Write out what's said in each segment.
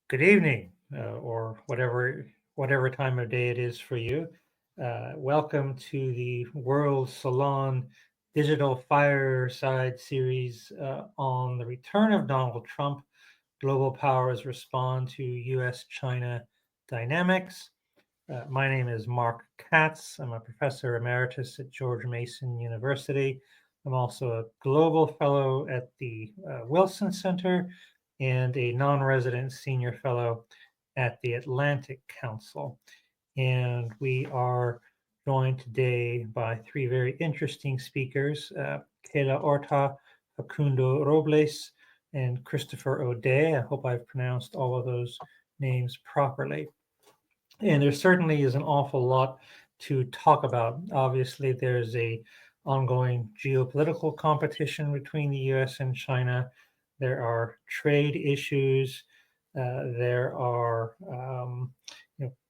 Good evening, or whatever time of day it is for you. Welcome to the World Salon Digital Fireside Series on the return of Donald Trump. Global powers respond to U.S. China dynamics. My name is Mark Katz. I'm a professor emeritus at George Mason University. I'm also a global fellow at the Wilson Center and a non-resident senior fellow at the Atlantic Council. And we are joined today by three very interesting speakers, Kayla Orta, Facundo Robles, and Christopher O'Day. I hope I've pronounced all of those names properly. And there certainly is an awful lot to talk about. Obviously, there's a ongoing geopolitical competition between the U.S. and China. There are trade issues. There are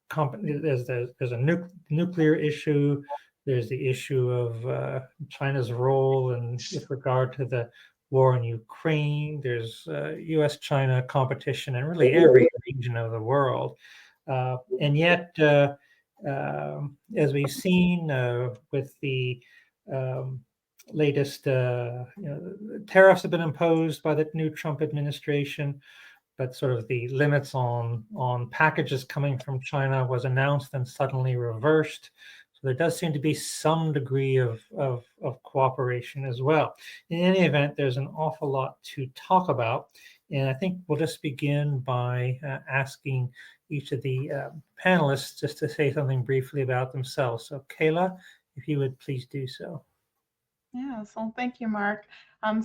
there's a nuclear issue. There's the issue of China's role with regard to the war in Ukraine. There's U.S. China competition in really every region of the world. And yet, as we've seen with the latest, tariffs have been imposed by the new Trump administration, but sort of the limits on packages coming from China was announced and suddenly reversed. So there does seem to be some degree of cooperation as well. In any event, there's an awful lot to talk about. And I think we'll just begin by asking each of the panelists just to say something briefly about themselves. So Kayla, if you would please do so. Yeah, so thank you, Mark.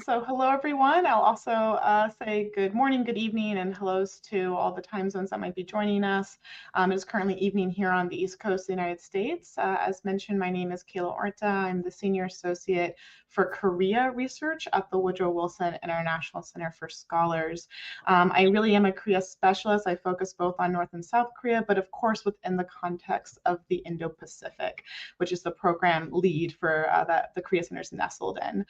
So hello, everyone. I'll also say good morning, good evening, and hellos to all the time zones that might be joining us. It is currently evening here on the East Coast of the United States. As mentioned, my name is Kayla Orta. I'm the Senior Associate for Korea Research at the Woodrow Wilson International Center for Scholars. I really am a Korea specialist. I focus both on North and South Korea, but of course within the context of the Indo-Pacific, which is the program lead for that the Korea Center is nestled in.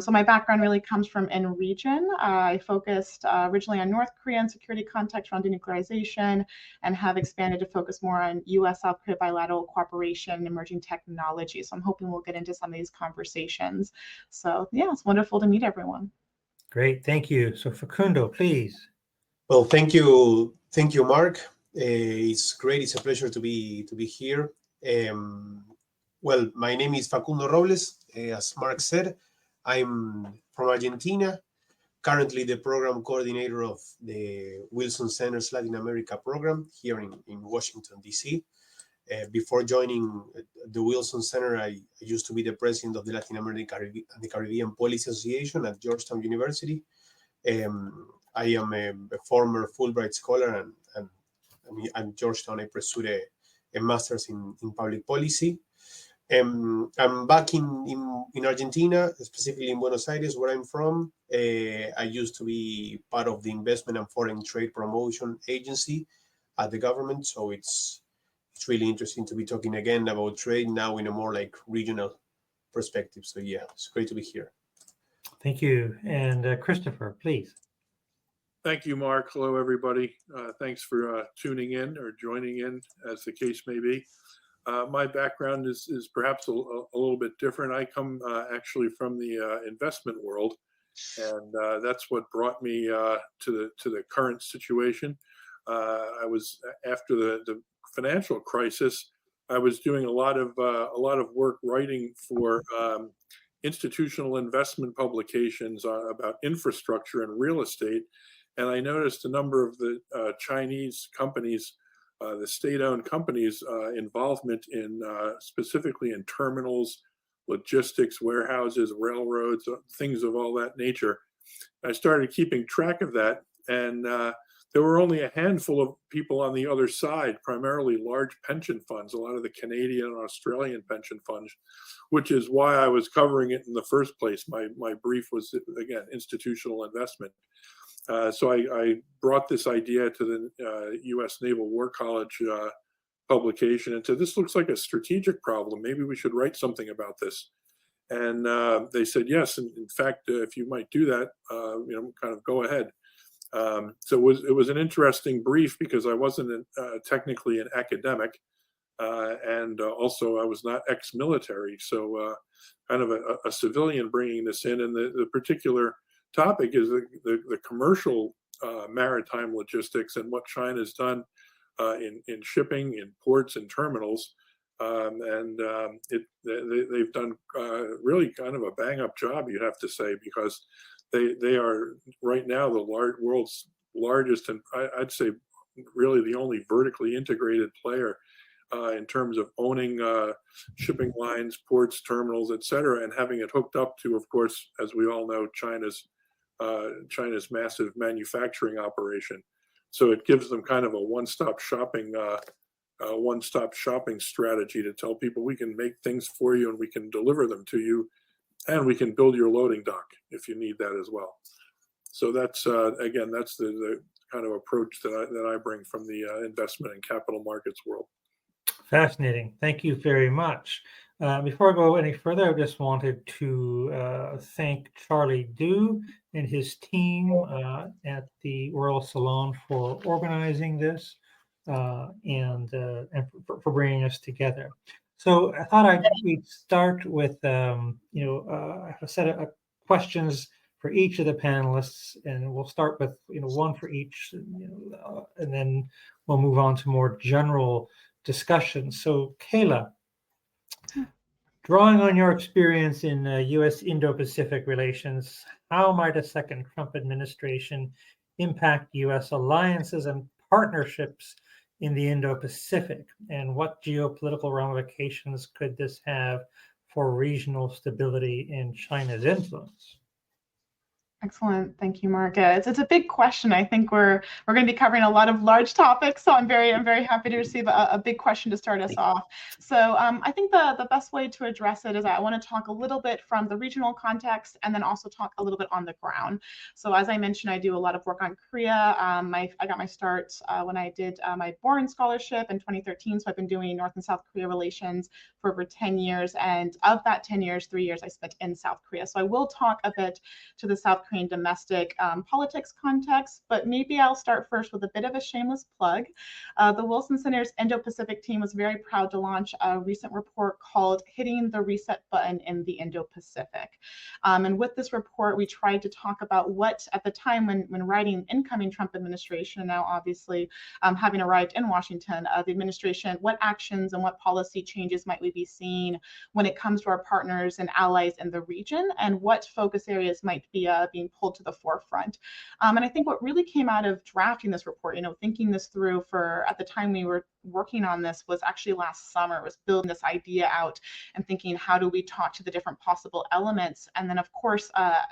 So my background really comes from in region. I focused originally on North Korean security context around denuclearization and have expanded to focus more on U.S. South Korea bilateral cooperation and emerging technology. So I'm hoping we'll get into some of these conversations. So yeah, it's wonderful to meet everyone. Great, thank you. So Facundo, please. Well, thank you, Mark. It's great. It's a pleasure to be here. Well, my name is Facundo Robles. As Mark said, I'm from Argentina, currently the program coordinator of the Wilson Center's Latin America program here in Washington, D.C. Before joining the Wilson Center, I used to be the president of the Latin America and the Caribbean Policy Association at Georgetown University. I am a former Fulbright scholar, and at Georgetown I pursued a master's in public policy. I'm back in Argentina, specifically in Buenos Aires, where I'm from. I used to be part of the Investment and Foreign Trade Promotion Agency at the government, so it's really interesting to be talking again about trade now in a more like regional perspective. So yeah, it's great to be here. Thank you. And Christopher, please. Thank you, Mark. Hello, everybody. Thanks for tuning in or joining in, as the case may be. My background is perhaps a little bit different. I come actually from the investment world, and that's what brought me to the current situation. I was after the financial crisis. I was doing a lot of work writing for institutional investment publications about infrastructure and real estate, and I noticed a number of the Chinese companies, the state-owned companies' involvement in specifically in terminals, logistics, warehouses, railroads, things of all that nature. I started keeping track of that, and there were only a handful of people on the other side, primarily large pension funds, a lot of the Canadian and Australian pension funds, which is why I was covering it in the first place. My brief was, again, institutional investment. So I brought this idea to the U.S. Naval War College publication and said, this looks like a strategic problem. Maybe we should write something about this. And they said, yes, and in fact, if you might do that, kind of go ahead. So it was an interesting brief because I wasn't technically an academic, and also I was not ex-military, so kind of a civilian bringing this in. And the particular topic is the commercial maritime logistics and what China's done in shipping, in ports and terminals. They've done really kind of a bang-up job, you'd have to say, because they are right now the world's largest, and I'd say really the only vertically integrated player in terms of owning shipping lines, ports, terminals, et cetera, and having it hooked up to, of course, as we all know, China's massive manufacturing operation. So it gives them kind of a one-stop shopping strategy to tell people we can make things for you and we can deliver them to you, and we can build your loading dock if you need that as well. So that's again, that's the kind of approach that I bring from the investment and capital markets world. Fascinating. Thank you very much. Before I go any further, I just wanted to thank Charlie Du and his team at the World Salon for organizing this and for bringing us together. So I thought we'd start with a set of questions for each of the panelists, and we'll start with one for each, and then we'll move on to more general discussion. So, Kayla, drawing on your experience in U.S. Indo-Pacific relations, how might a second Trump administration impact U.S. alliances and partnerships in the Indo-Pacific, and what geopolitical ramifications could this have for regional stability and China's influence? Excellent. Thank you, Mark. It's a big question. I think we're going to be covering a lot of large topics, so I'm very happy to receive a big question to start us off. So I think the best way to address it is I want to talk a little bit from the regional context and then also talk a little bit on the ground. So as I mentioned, I do a lot of work on Korea. I got my start when I did my Boren Scholarship in 2013. So I've been doing North and South Korea relations for over 10 years. And of that 10 years, 3 years I spent in South Korea. So I will talk a bit to the South Korean domestic politics context, but maybe I'll start first with a bit of a shameless plug. The Wilson Center's Indo-Pacific team was very proud to launch a recent report called Hitting the Reset Button in the Indo-Pacific. And with this report, we tried to talk about what, at the time when writing incoming Trump administration, and now obviously having arrived in Washington, the administration, what actions and what policy changes might we be seeing when it comes to our partners and allies in the region, and what focus areas might be being pulled to the forefront. And I think what really came out of drafting this report, thinking this through at the time we were working on this, was actually last summer, was building this idea out and thinking, how do we talk to the different possible elements? And then of course,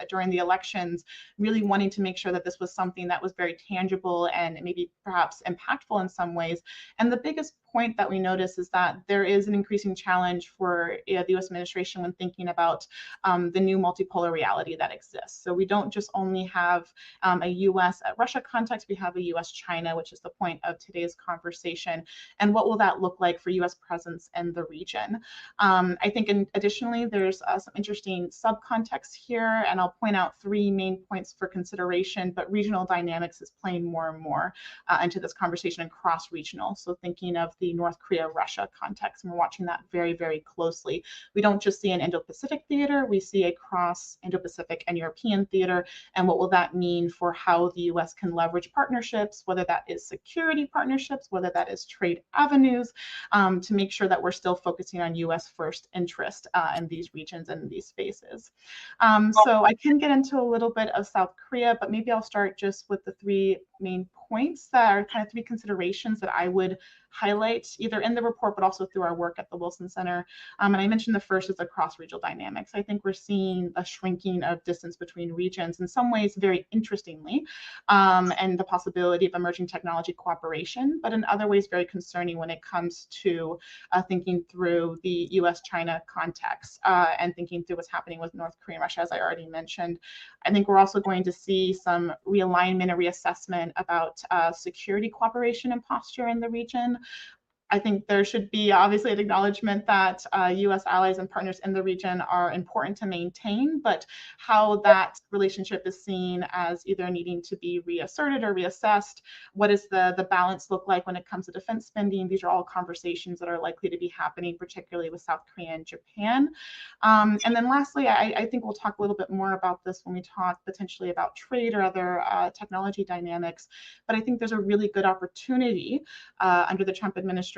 during the elections, really wanting to make sure that this was something that was very tangible and maybe perhaps impactful in some ways. And the biggest point that we notice is that there is an increasing challenge for the U.S. administration when thinking about the new multipolar reality that exists. So we don't just only have a U.S.-Russia context, we have a U.S. China, which is the point of today's conversation. And what will that look like for U.S. presence in the region? I think additionally, there's some interesting subcontext here, and I'll point out 3 main points for consideration, but regional dynamics is playing more and more into this conversation and cross-regional. So thinking of the North Korea-Russia context, and we're watching that very, very closely. We don't just see an Indo-Pacific theater, we see a cross Indo-Pacific and European theater, and what will that mean for how the U.S. can leverage partnerships, whether that is security partnerships, whether that is trade avenues, to make sure that we're still focusing on U.S. first interest in these regions and in these spaces. So I can get into a little bit of South Korea, but maybe I'll start just with the 3 main points that are kind of 3 considerations that I would highlight either in the report, but also through our work at the Wilson Center. And I mentioned the first is the cross-regional dynamics. I think we're seeing a shrinking of distance between regions, in some ways very interestingly, and the possibility of emerging technology cooperation, but in other ways very concerning when it comes to thinking through the U.S.-China context and thinking through what's happening with North Korea and Russia, as I already mentioned. I think we're also going to see some realignment and reassessment about security cooperation and posture in the region. I think there should be obviously an acknowledgement that U.S. allies and partners in the region are important to maintain, but how that relationship is seen as either needing to be reasserted or reassessed, what does the balance look like when it comes to defense spending? These are all conversations that are likely to be happening, particularly with South Korea and Japan. And then lastly, I think we'll talk a little bit more about this when we talk potentially about trade or other technology dynamics, but I think there's a really good opportunity under the Trump administration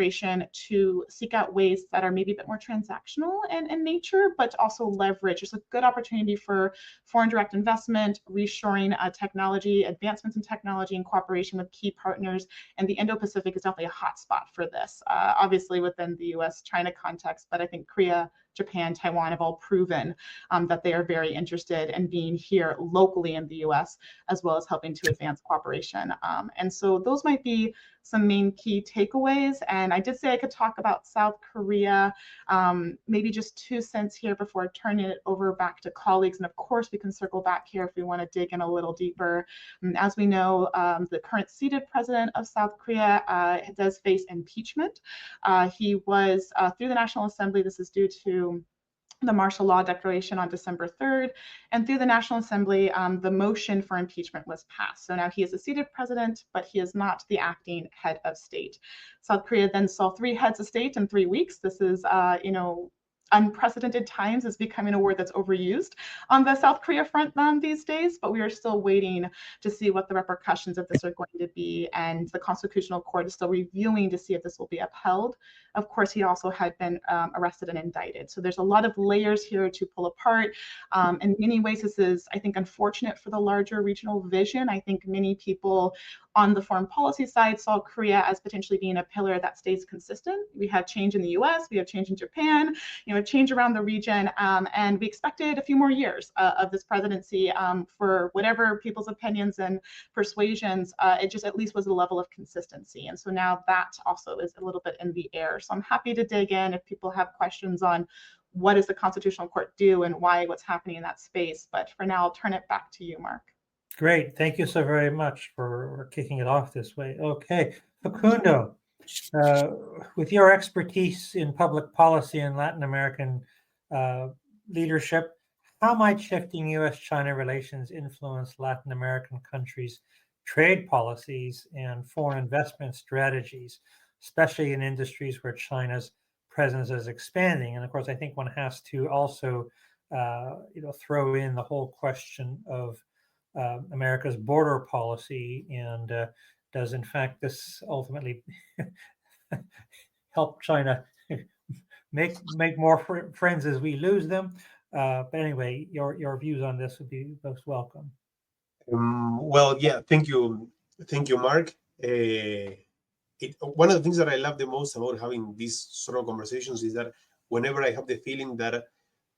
to seek out ways that are maybe a bit more transactional in nature, but also leverage. There's a good opportunity for foreign direct investment, reshoring technology, advancements in technology, and cooperation with key partners. And the Indo-Pacific is definitely a hotspot for this, obviously within the U.S. China context, but I think Korea, Japan, Taiwan have all proven that they are very interested in being here locally in the U.S., as well as helping to advance cooperation. And so those might be some main key takeaways. And I did say I could talk about South Korea, maybe just 2 cents here before turning it over back to colleagues. And of course, we can circle back here if we want to dig in a little deeper. As we know, the current seated president of South Korea does face impeachment. He was through the National Assembly. This is due to the martial law declaration on December 3rd, and through the National Assembly, the motion for impeachment was passed. So now he is a seated president, but he is not the acting head of state. South Korea then saw 3 heads of state in 3 weeks. This is, unprecedented times is becoming a word that's overused on the South Korea front these days, but we are still waiting to see what the repercussions of this are going to be. And the Constitutional Court is still reviewing to see if this will be upheld. Of course, he also had been arrested and indicted. So there's a lot of layers here to pull apart. In many ways, this is, I think, unfortunate for the larger regional vision. I think many people on the foreign policy side saw Korea as potentially being a pillar that stays consistent. We have change in the US, we have change in Japan, change around the region, and we expected a few more years of this presidency for whatever people's opinions and persuasions, it just at least was a level of consistency. And so now that also is a little bit in the air. So I'm happy to dig in if people have questions on what does the Constitutional Court do and what's happening in that space. But for now, I'll turn it back to you, Mark. Great. Thank you so very much for kicking it off this way. Okay. Facundo, with your expertise in public policy and Latin American leadership, how might shifting U.S. China relations influence Latin American countries' trade policies and foreign investment strategies, especially in industries where China's presence is expanding? And of course, I think one has to also throw in the whole question of America's border policy, and does in fact this ultimately help China make more friends as we lose them? But anyway, your views on this would be most welcome. Well, yeah, thank you, Mark. One of the things that I love the most about having these sort of conversations is that whenever I have the feeling that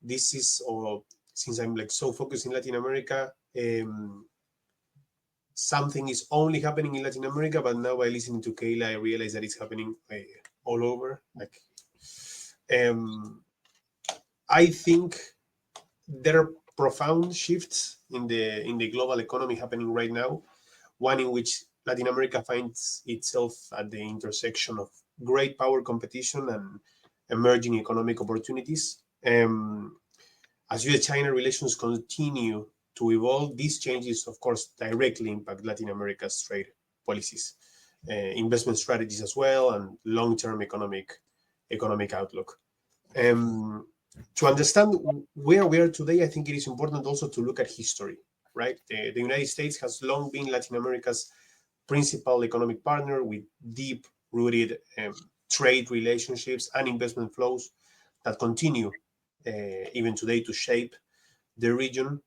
this is, or since I'm like so focused in Latin America, something is only happening in Latin America, but now by listening to Kayla, I realize that it's happening all over. I think there are profound shifts in the global economy happening right now. One in which Latin America finds itself at the intersection of great power competition and emerging economic opportunities. As U.S. China relations continue to evolve, these changes, of course, directly impact Latin America's trade policies, investment strategies as well, and long-term economic outlook. To understand where we are today, I think it is important also to look at history, right? The United States has long been Latin America's principal economic partner with deep-rooted trade relationships and investment flows that continue even today to shape the region.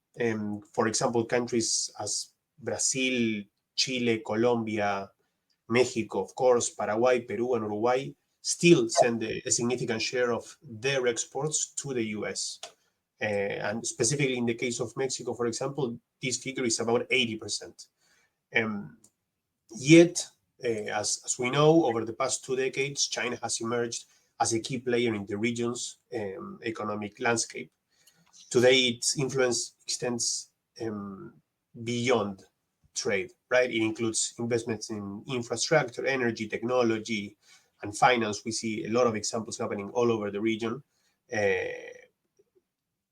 For example, countries as Brazil, Chile, Colombia, Mexico, of course, Paraguay, Peru, and Uruguay still send a significant share of their exports to the US. And specifically in the case of Mexico, for example, this figure is about 80%. Yet, as we know, over the past 2 decades, China has emerged as a key player in the region's economic landscape. Today, its influence extends beyond trade, right? It includes investments in infrastructure, energy, technology, and finance, we see a lot of examples happening all over the region.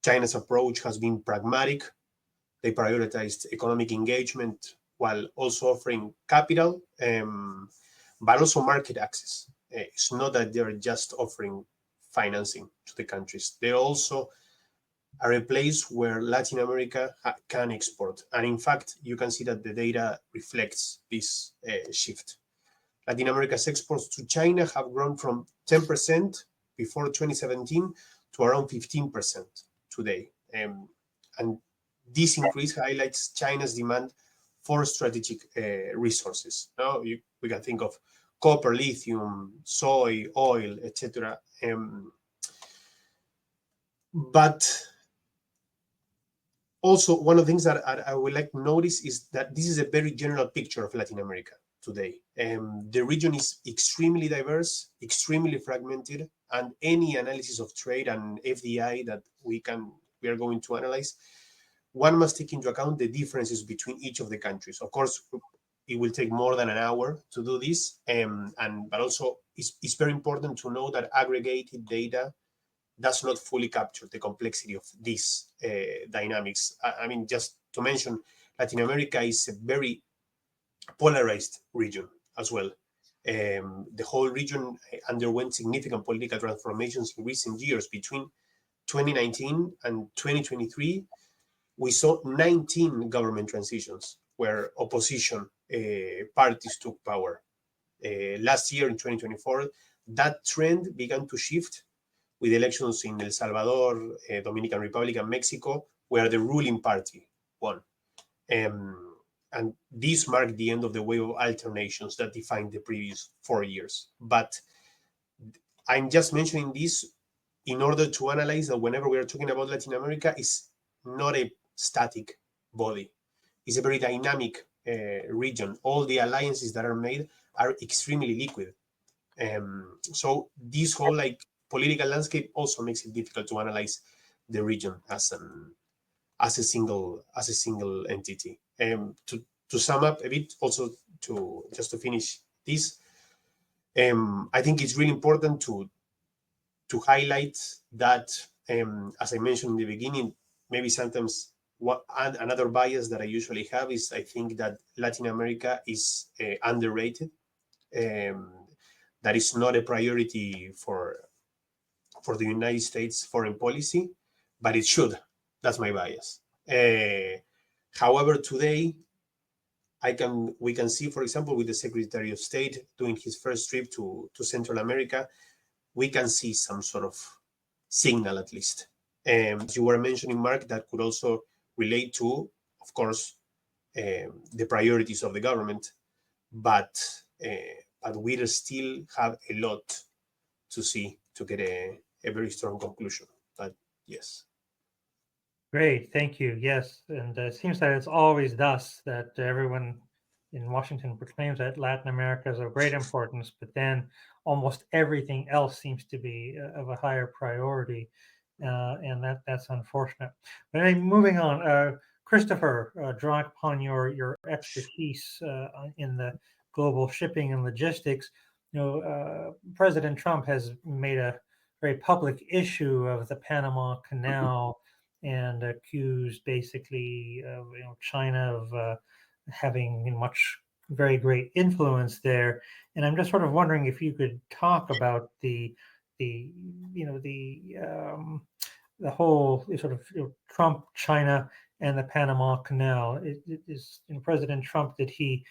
China's approach has been pragmatic. They prioritized economic engagement while also offering capital, but also market access. It's not that they're just offering financing to the countries. They also are a place where Latin America can export. And in fact, you can see that the data reflects this shift. Latin America's exports to China have grown from 10% before 2017 to around 15% today. And this increase highlights China's demand for strategic resources. Now, we can think of copper, lithium, soy, oil, etc. But also, one of the things that I would like to notice is that this is a very general picture of Latin America today. The region is extremely diverse, extremely fragmented, and any analysis of trade and FDI that we are going to analyze, one must take into account the differences between each of the countries. Of course, it will take more than an hour to do this, but also it's very important to know that aggregated data does not fully capture the complexity of these dynamics. I mean, just to mention, Latin America is a very polarized region as well. The whole region underwent significant political transformations in recent years. Between 2019 and 2023, we saw 19 government transitions where opposition parties took power. Last year, in 2024, that trend began to shift with elections in El Salvador, Dominican Republic, and Mexico, where the ruling party won. And this marked the end of the wave of alternations that defined the previous 4 years. But I'm just mentioning this in order to analyze that whenever we are talking about Latin America, it's not a static body. It's a very dynamic region. All the alliances that are made are extremely liquid. So this whole political landscape also makes it difficult to analyze the region as a single entity. To sum up a bit, also to finish this, I think it's really important to highlight that, as I mentioned in the beginning, maybe sometimes another bias that I usually have is I think that Latin America is underrated. That is not a priority for the United States foreign policy, but it should. That's my bias. However, today, we can see, for example, with the Secretary of State doing his first trip to Central America, we can see some sort of signal, at least. As you were mentioning, Mark, that could also relate to, of course, the priorities of the government, but we still have a lot to see to get a very strong conclusion. But yes. Great, thank you. Yes, and it seems that it's always thus that everyone in Washington proclaims that Latin America is of great importance, but then almost everything else seems to be of a higher priority, and that's unfortunate. But anyway, moving on, Christopher, drawing upon your expertise in the global shipping and logistics, President Trump has made a very public issue of the Panama Canal and accused basically China of having very great influence there. And I'm just sort of wondering if you could talk about the whole sort of Trump, China, and the Panama Canal. Is President Trump, did he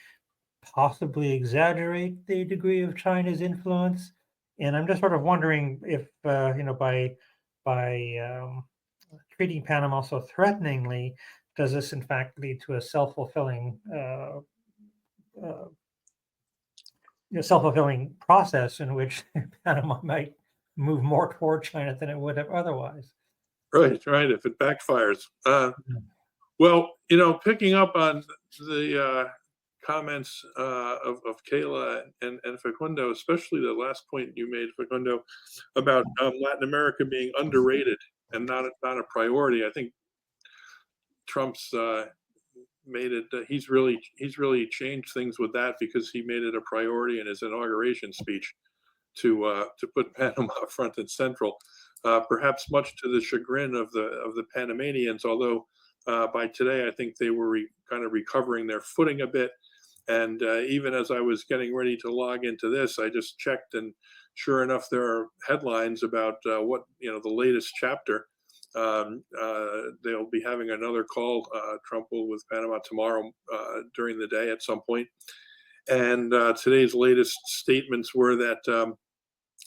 possibly exaggerate the degree of China's influence? And I'm just sort of wondering if by treating Panama so threateningly, does this in fact lead to a self-fulfilling process in which Panama might move more toward China than it would have otherwise? Right. If it backfires. Well, picking up on the comments of Kayla and Facundo, especially the last point you made, Facundo, about Latin America being underrated and not a priority. I think Trump's made it. He's really changed things with that, because he made it a priority in his inauguration speech. to put Panama front and central, perhaps much to the chagrin of the Panamanians. Although by today, I think they were kind of recovering their footing a bit. And even as I was getting ready to log into this, I just checked, and sure enough, there are headlines about what the latest chapter. They'll be having another call. Trump will with Panama tomorrow during the day at some point. And today's latest statements were that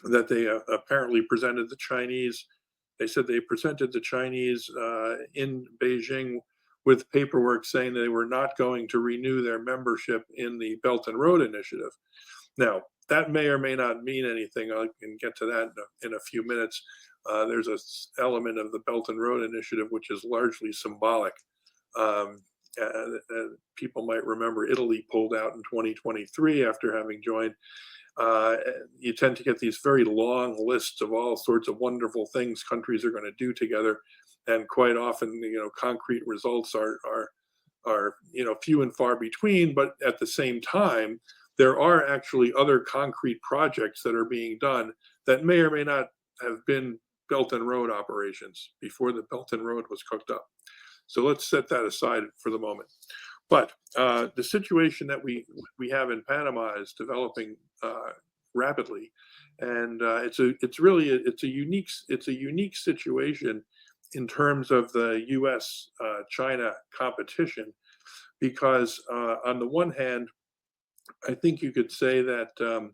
that they apparently presented the Chinese. They said they presented the Chinese in Beijing with paperwork saying they were not going to renew their membership in the Belt and Road Initiative. Now, that may or may not mean anything. I can get to that in a few minutes. There's an element of the Belt and Road Initiative which is largely symbolic. People might remember Italy pulled out in 2023 after having joined. You tend to get these very long lists of all sorts of wonderful things countries are going to do together, and quite often, concrete results are few and far between. But at the same time, there are actually other concrete projects that are being done that may or may not have been Belt and Road operations before the Belt and Road was cooked up. So let's set that aside for the moment. But the situation that we have in Panama is developing rapidly, and it's a unique situation in terms of the U.S. China competition, because on the one hand, I think you could say that to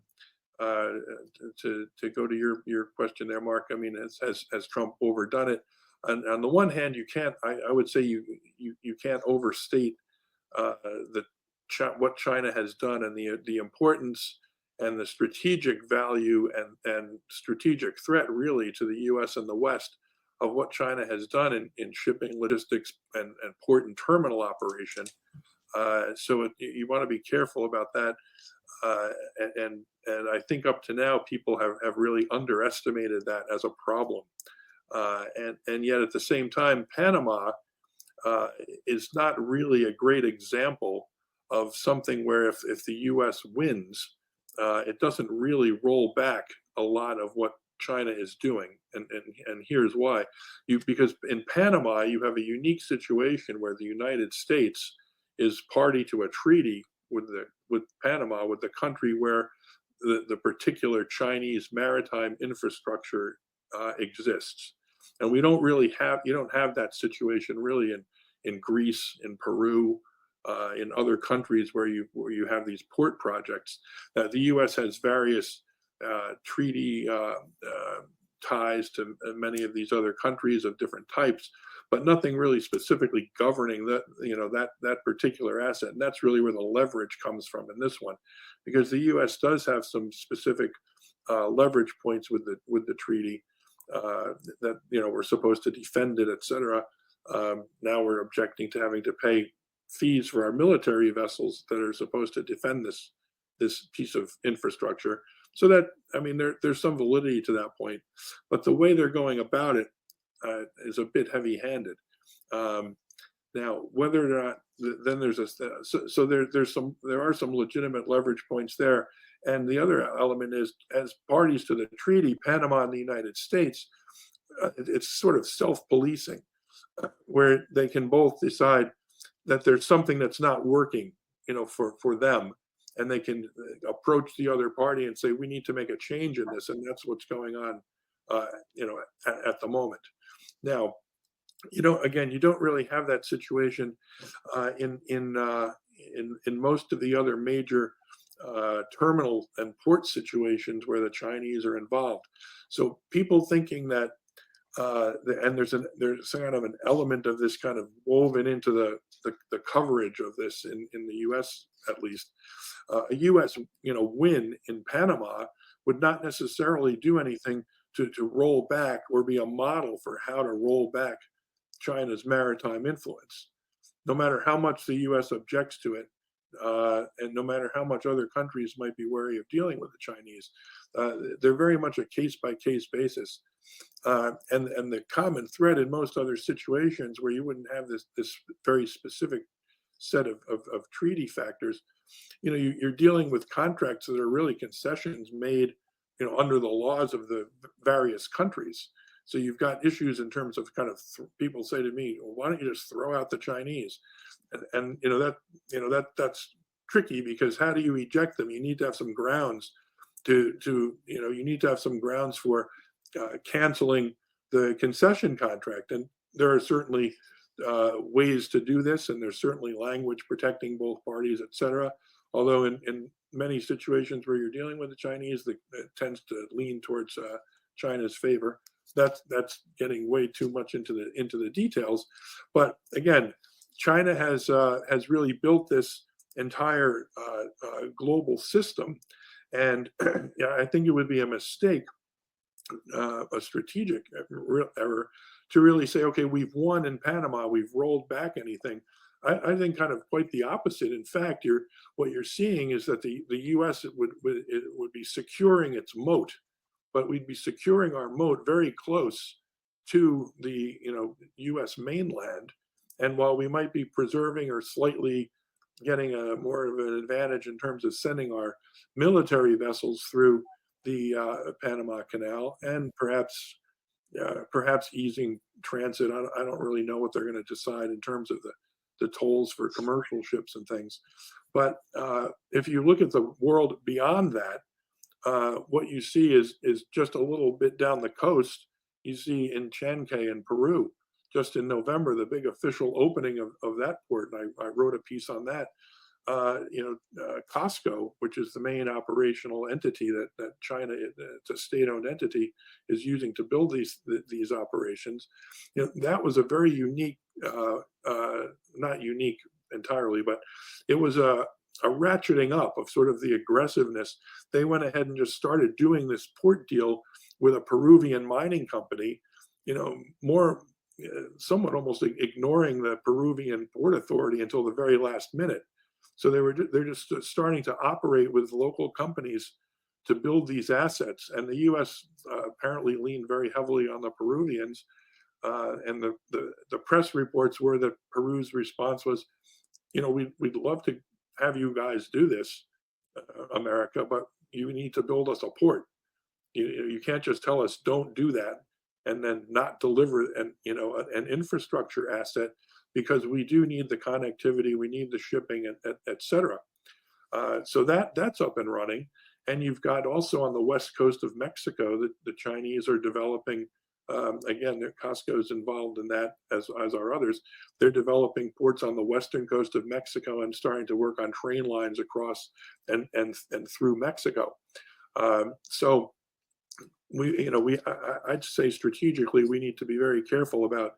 go to your question there, Mark. I mean, has Trump overdone it? On the one hand, you can't. I would say you can't overstate what China has done and the importance and the strategic value and strategic threat really to the U.S. and the West of what China has done in shipping, logistics, and port and terminal operation. So you want to be careful about that. And I think up to now, people have really underestimated that as a problem. And yet at the same time, Panama is not really a great example of something where if the U.S. wins, it doesn't really roll back a lot of what China is doing. And here's why. Because in Panama, you have a unique situation where the United States is party to a treaty with Panama, with the country where the particular Chinese maritime infrastructure exists. And you don't have that situation really in Greece, in Peru, in other countries where you have these port projects. The U.S. has various treaty ties to many of these other countries of different types, but nothing really specifically governing that particular asset. And that's really where the leverage comes from in this one, because the U.S. does have some specific leverage points with the treaty. That we're supposed to defend it, etc. Now we're objecting to having to pay fees for our military vessels that are supposed to defend this piece of infrastructure. So that, I mean, there's some validity to that point, but the way they're going about it is a bit heavy-handed. Now, whether or not then there are some legitimate leverage points there. And the other element is, as parties to the treaty, Panama and the United States, it's sort of self-policing, where they can both decide that there's something that's not working, for them, and they can approach the other party and say, we need to make a change in this, and that's what's going on, at the moment. Now, again, you don't really have that situation in most of the other major terminal and port situations where the Chinese are involved. So people thinking that, and there's kind of an element of this kind of woven into the coverage of this in the U.S. at least. A U.S. win in Panama would not necessarily do anything to roll back or be a model for how to roll back China's maritime influence, no matter how much the U.S. objects to it. And no matter how much other countries might be wary of dealing with the Chinese, they're very much a case-by-case basis. And the common thread in most other situations where you wouldn't have this very specific set of treaty factors, you're dealing with contracts that are really concessions made under the laws of the various countries. So you've got issues in terms of kind of people say to me, well, why don't you just throw out the Chinese? And that's tricky, because how do you eject them? You need to have some grounds you need to have some grounds for canceling the concession contract. And there are certainly ways to do this, and there's certainly language protecting both parties, et cetera. Although in many situations where you're dealing with the Chinese, it tends to lean towards China's favor. That's getting way too much into the details. But again, China has really built this entire global system, and I think it would be a mistake, a strategic error, to really say, okay, we've won in Panama, we've rolled back anything. I think kind of quite the opposite. In fact, what you're seeing is that the U.S. would be securing its moat, but we'd be securing our moat very close to the U.S. mainland. And while we might be preserving or slightly getting more of an advantage in terms of sending our military vessels through the Panama Canal, and perhaps easing transit, I don't really know what they're going to decide in terms of the tolls for commercial ships and things. But if you look at the world beyond that, what you see is just a little bit down the coast. You see in Chancay in Peru, just in November, the big official opening of that port, and I wrote a piece on that. COSCO, which is the main operational entity that China, it's a state-owned entity, is using to build these operations. That was a very unique, not unique entirely, but it was a ratcheting up of sort of the aggressiveness. They went ahead and just started doing this port deal with a Peruvian mining company, somewhat almost ignoring the Peruvian Port Authority until the very last minute. So they're just starting to operate with local companies to build these assets. And the U.S. Apparently leaned very heavily on the Peruvians. And the press reports were that Peru's response was, we'd love to have you guys do this, America, but you need to build us a port. You can't just tell us don't do that and then not deliver an infrastructure asset, because we do need the connectivity, we need the shipping, et cetera. So that's up and running. And you've got also on the west coast of Mexico, the Chinese are developing, again, COSCO is involved in that, as are others. They're developing ports on the western coast of Mexico and starting to work on train lines across and through Mexico. So I'd say strategically, we need to be very careful about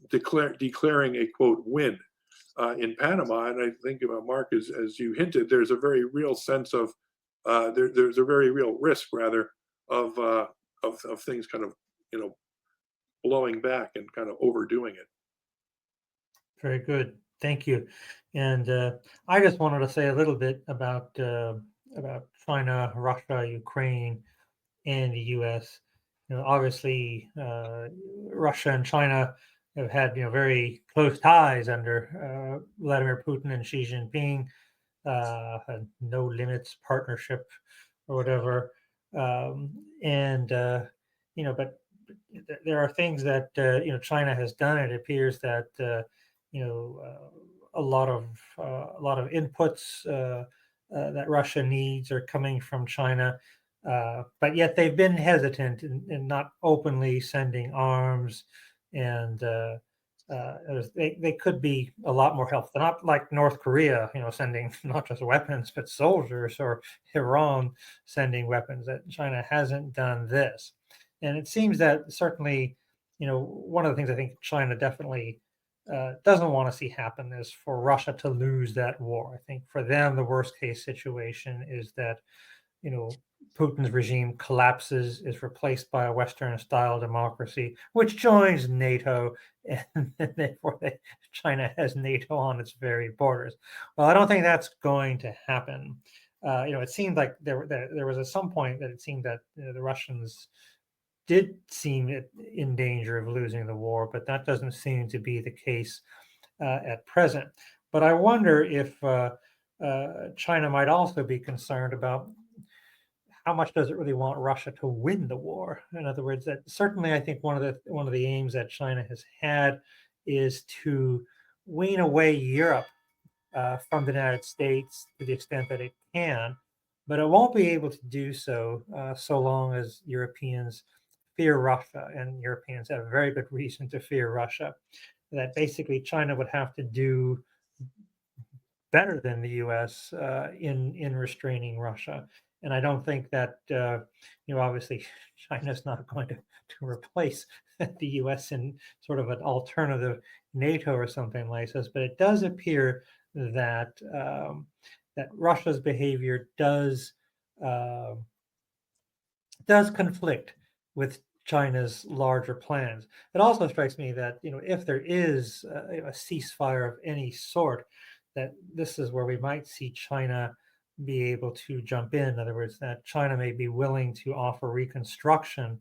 declaring a quote win in Panama. And I think, Mark, as you hinted, there's a very real sense of there's a very real risk, rather, of things kind of blowing back and kind of overdoing it. Very good, thank you. And I just wanted to say a little bit about China, Russia, Ukraine, and the U.S. Obviously, Russia and China have had very close ties under Vladimir Putin and Xi Jinping, a no limits partnership or whatever. But there are things that China has done. It appears that a lot of inputs that Russia needs are coming from China. But yet they've been hesitant in not openly sending arms, and they could be a lot more helpful. Not like North Korea, sending not just weapons but soldiers, or Iran sending weapons. That China hasn't done this, and it seems that certainly, one of the things I think China definitely doesn't want to see happen is for Russia to lose that war. I think for them the worst case situation is that Putin's regime collapses, is replaced by a Western-style democracy, which joins NATO, and therefore China has NATO on its very borders. Well, I don't think that's going to happen. It seemed like there was at some point that it seemed that the Russians did seem in danger of losing the war, but that doesn't seem to be the case at present. But I wonder if China might also be concerned about how much does it really want Russia to win the war? In other words, that certainly I think one of the aims that China has had is to wean away Europe from the United States to the extent that it can, but it won't be able to do so so long as Europeans fear Russia, and Europeans have very good reason to fear Russia. That basically China would have to do better than the U.S. In restraining Russia. And I don't think that obviously China's not going to replace the U.S. in sort of an alternative NATO or something like this. But it does appear that that Russia's behavior uh, does conflict with China's larger plans. It also strikes me that if there is a ceasefire of any sort, that this is where we might see China be able to jump in. In other words, that China may be willing to offer reconstruction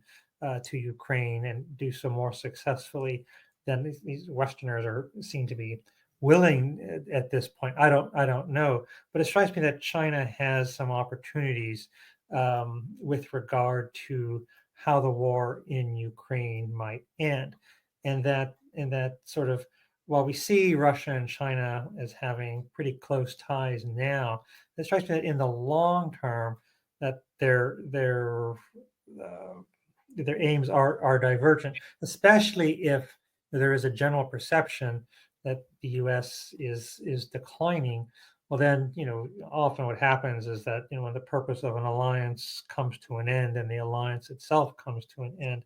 to Ukraine and do so more successfully than these Westerners seem to be willing at this point. I don't know, but it strikes me that China has some opportunities with regard to how the war in Ukraine might end, and that sort of, while we see Russia and China as having pretty close ties now, it strikes me that in the long term that their aims are divergent, especially if there is a general perception that the U.S. is declining. Well, then, often what happens is that, when the purpose of an alliance comes to an end and the alliance itself comes to an end,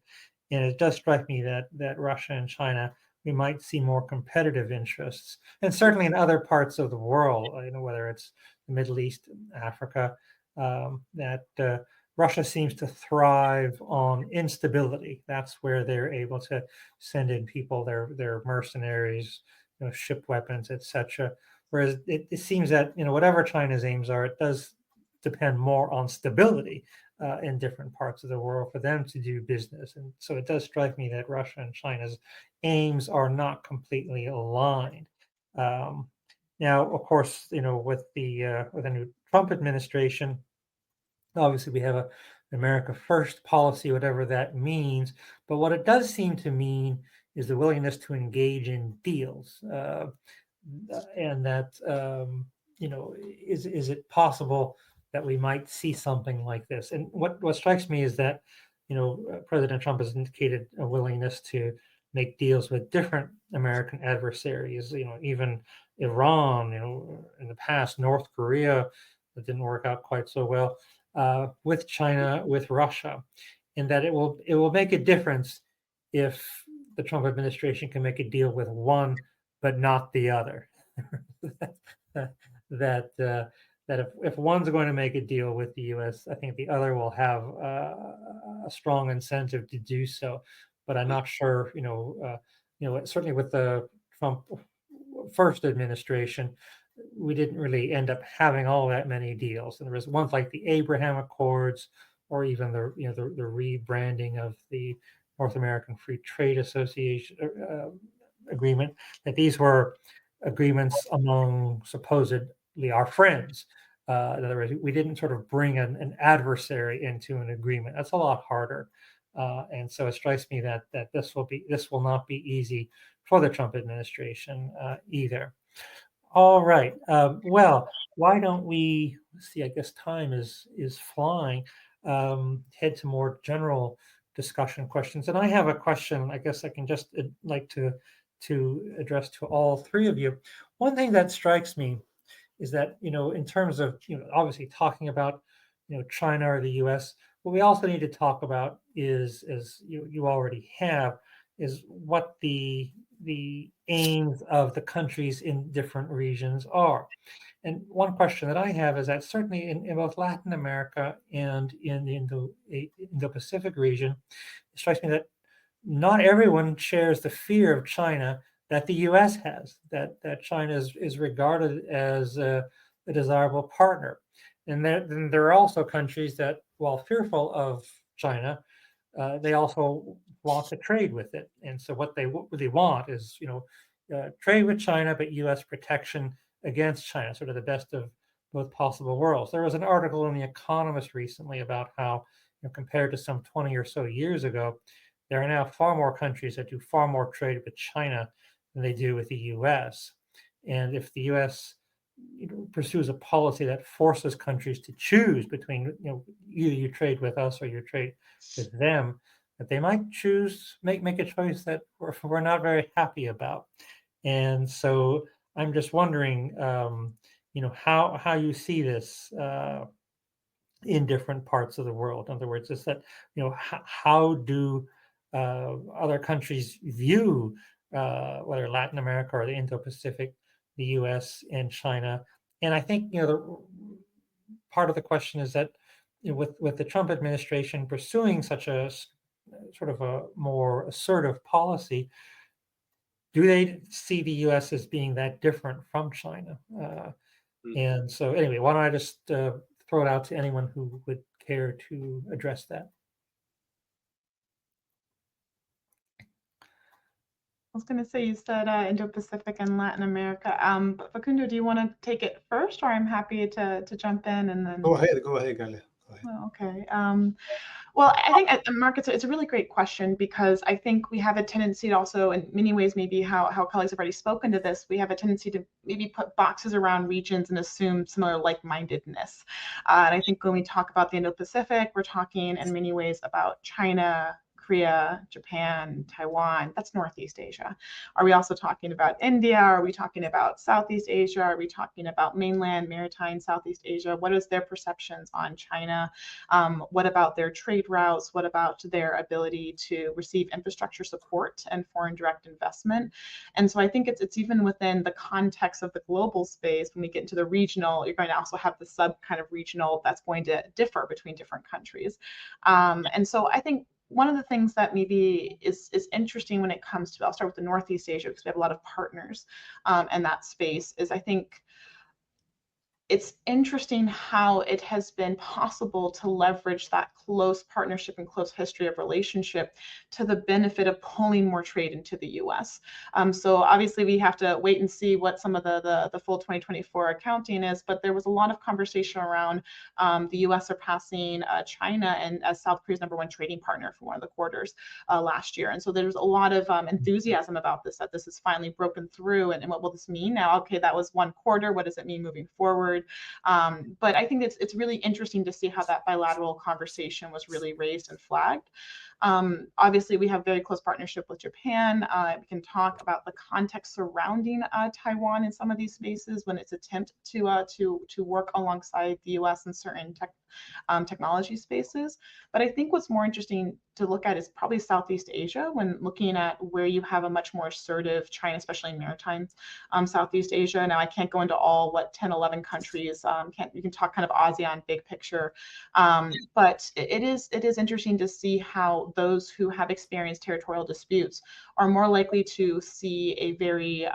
and it does strike me that Russia and China, we might see more competitive interests, and certainly in other parts of the world, whether it's the Middle East, Africa, that Russia seems to thrive on instability. That's where they're able to send in people, their mercenaries, ship weapons, etc. Whereas it seems that whatever China's aims are, it does depend more on stability in different parts of the world for them to do business. And so it does strike me that Russia and China's aims are not completely aligned. Now, of course, with the new Trump administration, obviously we have a America First policy, whatever that means. But what it does seem to mean is the willingness to engage in deals. And that is it possible that we might see something like this? And what strikes me is that President Trump has indicated a willingness to make deals with different American adversaries. Even Iran. In the past, North Korea, that didn't work out quite so well. With China, with Russia, and that it will make a difference if the Trump administration can make a deal with one but not the other. that if one's going to make a deal with the U.S., I think the other will have a strong incentive to do so. But I'm not sure. Certainly with the Trump first administration, we didn't really end up having all that many deals. And there was ones like the Abraham Accords, or even the rebranding of the North American Free Trade Association agreement, that these were agreements among supposedly our friends. In other words, we didn't sort of bring an adversary into an agreement. That's a lot harder. And so it strikes me that this will not be easy for the Trump administration either. All right. Well, why don't we see? I guess time is flying. Head to more general discussion questions, and I have a question. I guess I can just like to address to all three of you. One thing that strikes me is that in terms of obviously talking about China or the U.S., what we also need to talk about is, as you already have, is what the aims of the countries in different regions are. And one question that I have is that certainly in both Latin America and in the Indo-Pacific region, it strikes me that not everyone shares the fear of China that the U.S. has, that China is regarded as a desirable partner. And then there are also countries that, while fearful of China, they also want to trade with it. And so what they really want is, trade with China, but U.S. protection against China, sort of the best of both possible worlds. There was an article in The Economist recently about how, compared to some 20 or so years ago, there are now far more countries that do far more trade with China than they do with the U.S. And if the U.S. pursues a policy that forces countries to choose between, either you trade with us or you trade with them, that they might choose make a choice that we're not very happy about. And so I'm just wondering, how you see this in different parts of the world. In other words, is that, how do other countries view whether Latin America or the Indo-Pacific, the U.S. and China? And I think, the part of the question is that, with the Trump administration pursuing such a sort of a more assertive policy, do they see the U.S. as being that different from China? And so, anyway, why don't I just throw it out to anyone who would care to address that? I was going to say, you said Indo-Pacific and Latin America. But Facundo, do you want to take it first, or I'm happy to jump in and then? Go ahead, Carla. Go ahead. Oh, okay. Well, I think, Mark, it's a really great question, because I think we have a tendency to also, in many ways, maybe how colleagues have already spoken to this, we have a tendency to maybe put boxes around regions and assume similar like-mindedness. And I think when we talk about the Indo-Pacific, we're talking in many ways about China, Korea, Japan, Taiwan. That's Northeast Asia. Are we also talking about India? Are we talking about Southeast Asia? Are we talking about mainland, maritime, Southeast Asia? What is their perceptions on China? What about their trade routes? What about their ability to receive infrastructure support and foreign direct investment? And so I think it's even within the context of the global space, when we get into the regional, you're going to also have the sub kind of regional that's going to differ between different countries. And so I think one of the things that maybe is interesting when it comes to, I'll start with the Northeast Asia, because we have a lot of partners in that space, is I think it's interesting how it has been possible to leverage that close partnership and close history of relationship to the benefit of pulling more trade into the U.S. So obviously we have to wait and see what some of the full 2024 accounting is, but there was a lot of conversation around the U.S. surpassing China and as South Korea's #1 trading partner for one of the quarters last year. And so there's a lot of enthusiasm about this, that this is finally broken through, and what will this mean now? Okay, that was one quarter. What does it mean moving forward? But I think it's really interesting to see how that bilateral conversation was really raised and flagged. Obviously, we have very close partnership with Japan. We can talk about the context surrounding Taiwan in some of these spaces when it's attempt to work alongside the U.S. in certain technology spaces. But I think what's more interesting to look at is probably Southeast Asia, when looking at where you have a much more assertive China, especially in maritime Southeast Asia. Now, I can't go into all 10, 11 countries. You can talk kind of ASEAN big picture. But it is interesting to see how those who have experienced territorial disputes are more likely to see a very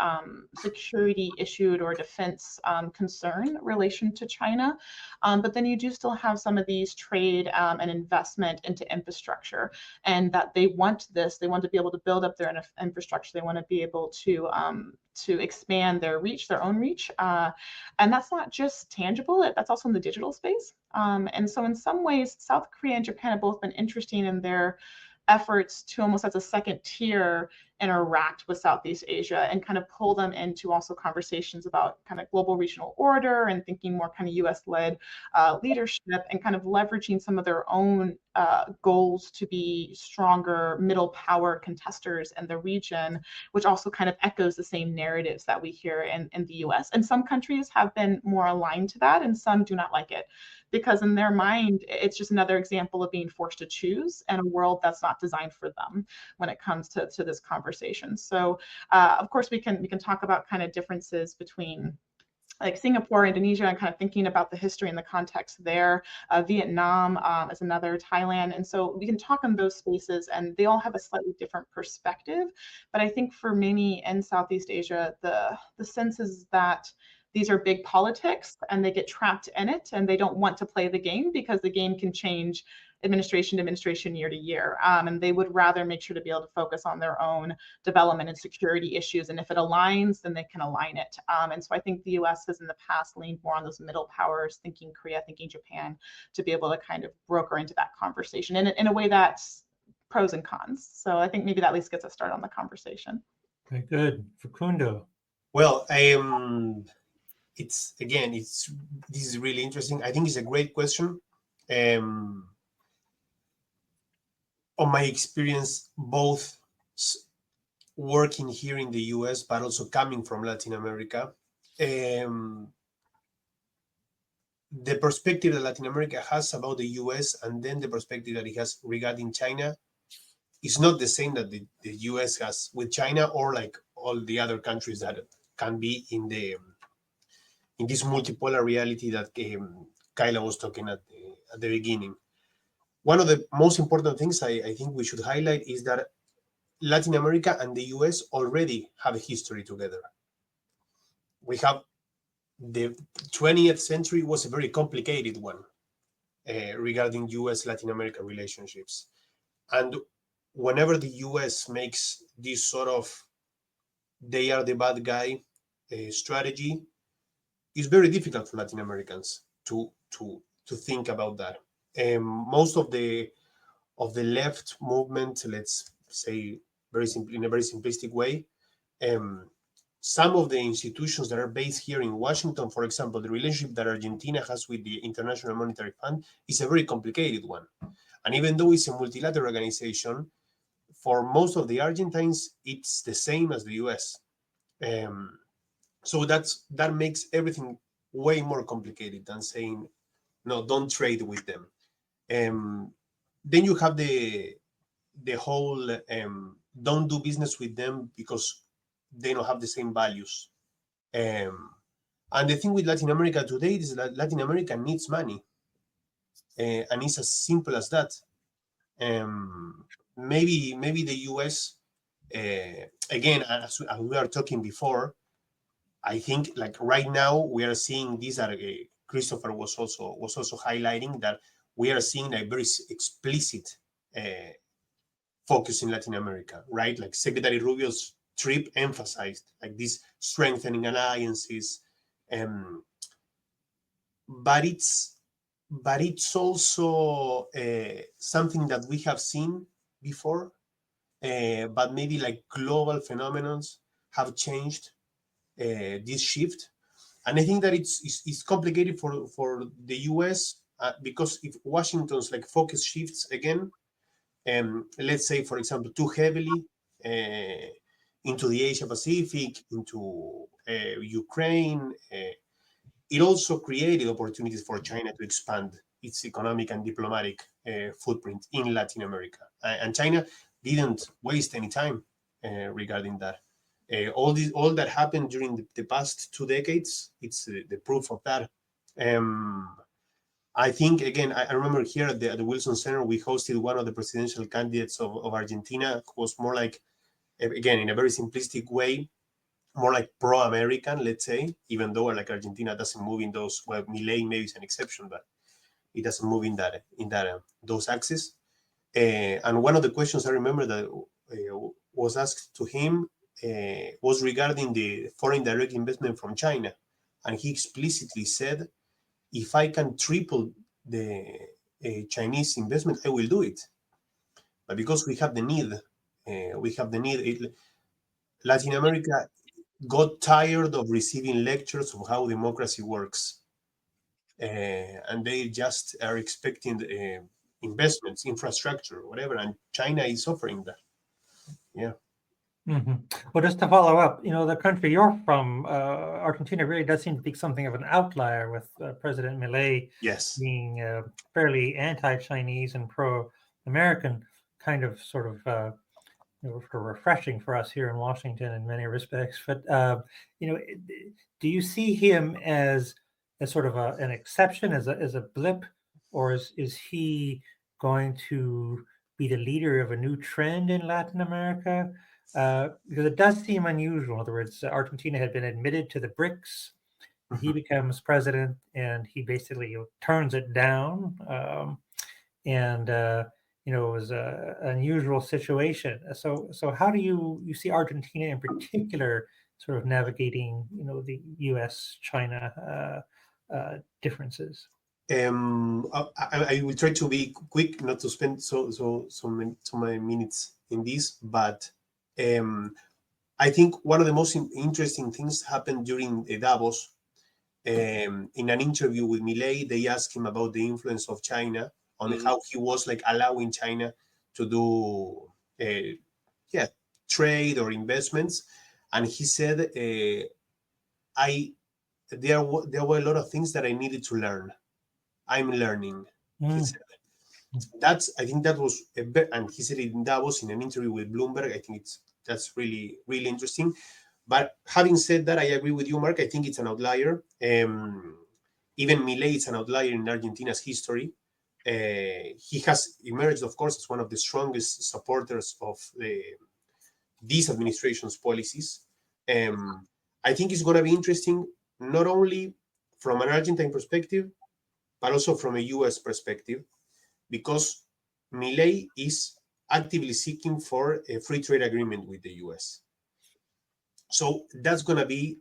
security issued or defense concern relation to China. But then you do still have some of these trade and investment into infrastructure, and that they want this. They want to be able to build up their infrastructure. They want to be able to expand their reach, their own reach. And that's not just tangible, that's also in the digital space. And so in some ways, South Korea and Japan have both been interesting in their efforts to almost as a second tier interact with Southeast Asia and kind of pull them into also conversations about kind of global regional order and thinking more kind of US-led leadership, and kind of leveraging some of their own goals to be stronger middle power contesters in the region, which also kind of echoes the same narratives that we hear in the US. And some countries have been more aligned to that, and some do not like it, because in their mind, it's just another example of being forced to choose in a world that's not designed for them when it comes to this conversation. So of course, we can talk about kind of differences between like Singapore, Indonesia, and kind of thinking about the history and the context there. Vietnam is another, Thailand. And so we can talk on those spaces, and they all have a slightly different perspective. But I think for many in Southeast Asia, the sense is that these are big politics and they get trapped in it, and they don't want to play the game because the game can change administration to administration, year to year. And they would rather make sure to be able to focus on their own development and security issues. And if it aligns, then they can align it. And so I think the US has in the past leaned more on those middle powers, thinking Korea, thinking Japan, to be able to kind of broker into that conversation in a way that's pros and cons. So I think maybe that at least gets us started on the conversation. Very good. Facundo. Well, this is really interesting. I think it's a great question. On my experience, both working here in the US, but also coming from Latin America, the perspective that Latin America has about the US and then the perspective that it has regarding China is not the same that the US has with China, or like all the other countries that can be in this multipolar reality that Kyla was talking at the beginning. One of the most important things I think we should highlight is that Latin America and the US already have a history together. We have the 20th century was a very complicated one regarding US-Latin America relationships. And whenever the US makes this sort of they are the bad guy strategy, it's very difficult for Latin Americans to think about that. Most of the left movement, let's say in a very simplistic way, some of the institutions that are based here in Washington, for example, the relationship that Argentina has with the International Monetary Fund is a very complicated one. And even though it's a multilateral organization, for most of the Argentines, it's the same as the US. So that makes everything way more complicated than saying, no, don't trade with them. Then you have the whole don't do business with them because they don't have the same values. And the thing with Latin America today is that Latin America needs money. And it's as simple as that. Maybe the US, again, as we were talking before, I think like right now we are seeing these are Christopher was also highlighting that we are seeing a very explicit focus in Latin America, right? Like Secretary Rubio's trip emphasized like this strengthening alliances, but it's also something that we have seen before, but maybe like global phenomena have changed this shift. And I think that it's complicated for the US because if Washington's like focus shifts again, let's say, for example, too heavily into the Asia Pacific, into Ukraine, it also created opportunities for China to expand its economic and diplomatic footprint in Latin America. And China didn't waste any time regarding that. All that happened during the past 2 decades, it's the proof of that. I think, again, I remember here at the Wilson Center, we hosted one of the presidential candidates of Argentina, who was more like, again, in a very simplistic way, more like pro-American, let's say, even though like Argentina doesn't move in those, well, Milei maybe is an exception, but it doesn't move in those axes. And one of the questions I remember that was asked to him was regarding the foreign direct investment from China. And he explicitly said, if I can triple the Chinese investment, I will do it. But because we have the need, Latin America got tired of receiving lectures of how democracy works. And they just are expecting investments, infrastructure, whatever. And China is offering that. Yeah. Mm-hmm. Well, just to follow up, the country you're from, Argentina, really does seem to be something of an outlier with President Milei being fairly anti-Chinese and pro-American, kind of sort of refreshing for us here in Washington in many respects. But do you see him as sort of an exception, as a blip, or is he going to be the leader of a new trend in Latin America? Because it does seem unusual. In other words, Argentina had been admitted to the BRICS. He becomes president, and he basically turns it down. and it was a unusual situation. So how do you see Argentina in particular sort of navigating the U.S. China differences? I will try to be quick, not to spend so many minutes in this, but I think one of the most interesting things happened during Davos. In an interview with Milei, they asked him about the influence of China on how he was like allowing China to do trade or investments, and he said, there were a lot of things that I needed to learn. I'm learning. He said. I think that was and he said it in Davos in an interview with Bloomberg. I think that's really, really interesting. But having said that, I agree with you, Mark. I think it's an outlier. Even Milei is an outlier in Argentina's history. He has emerged, of course, as one of the strongest supporters of this administration's policies. I think it's going to be interesting, not only from an Argentine perspective, but also from a U.S. perspective, because Milei is actively seeking for a free trade agreement with the U.S. So that's going to be,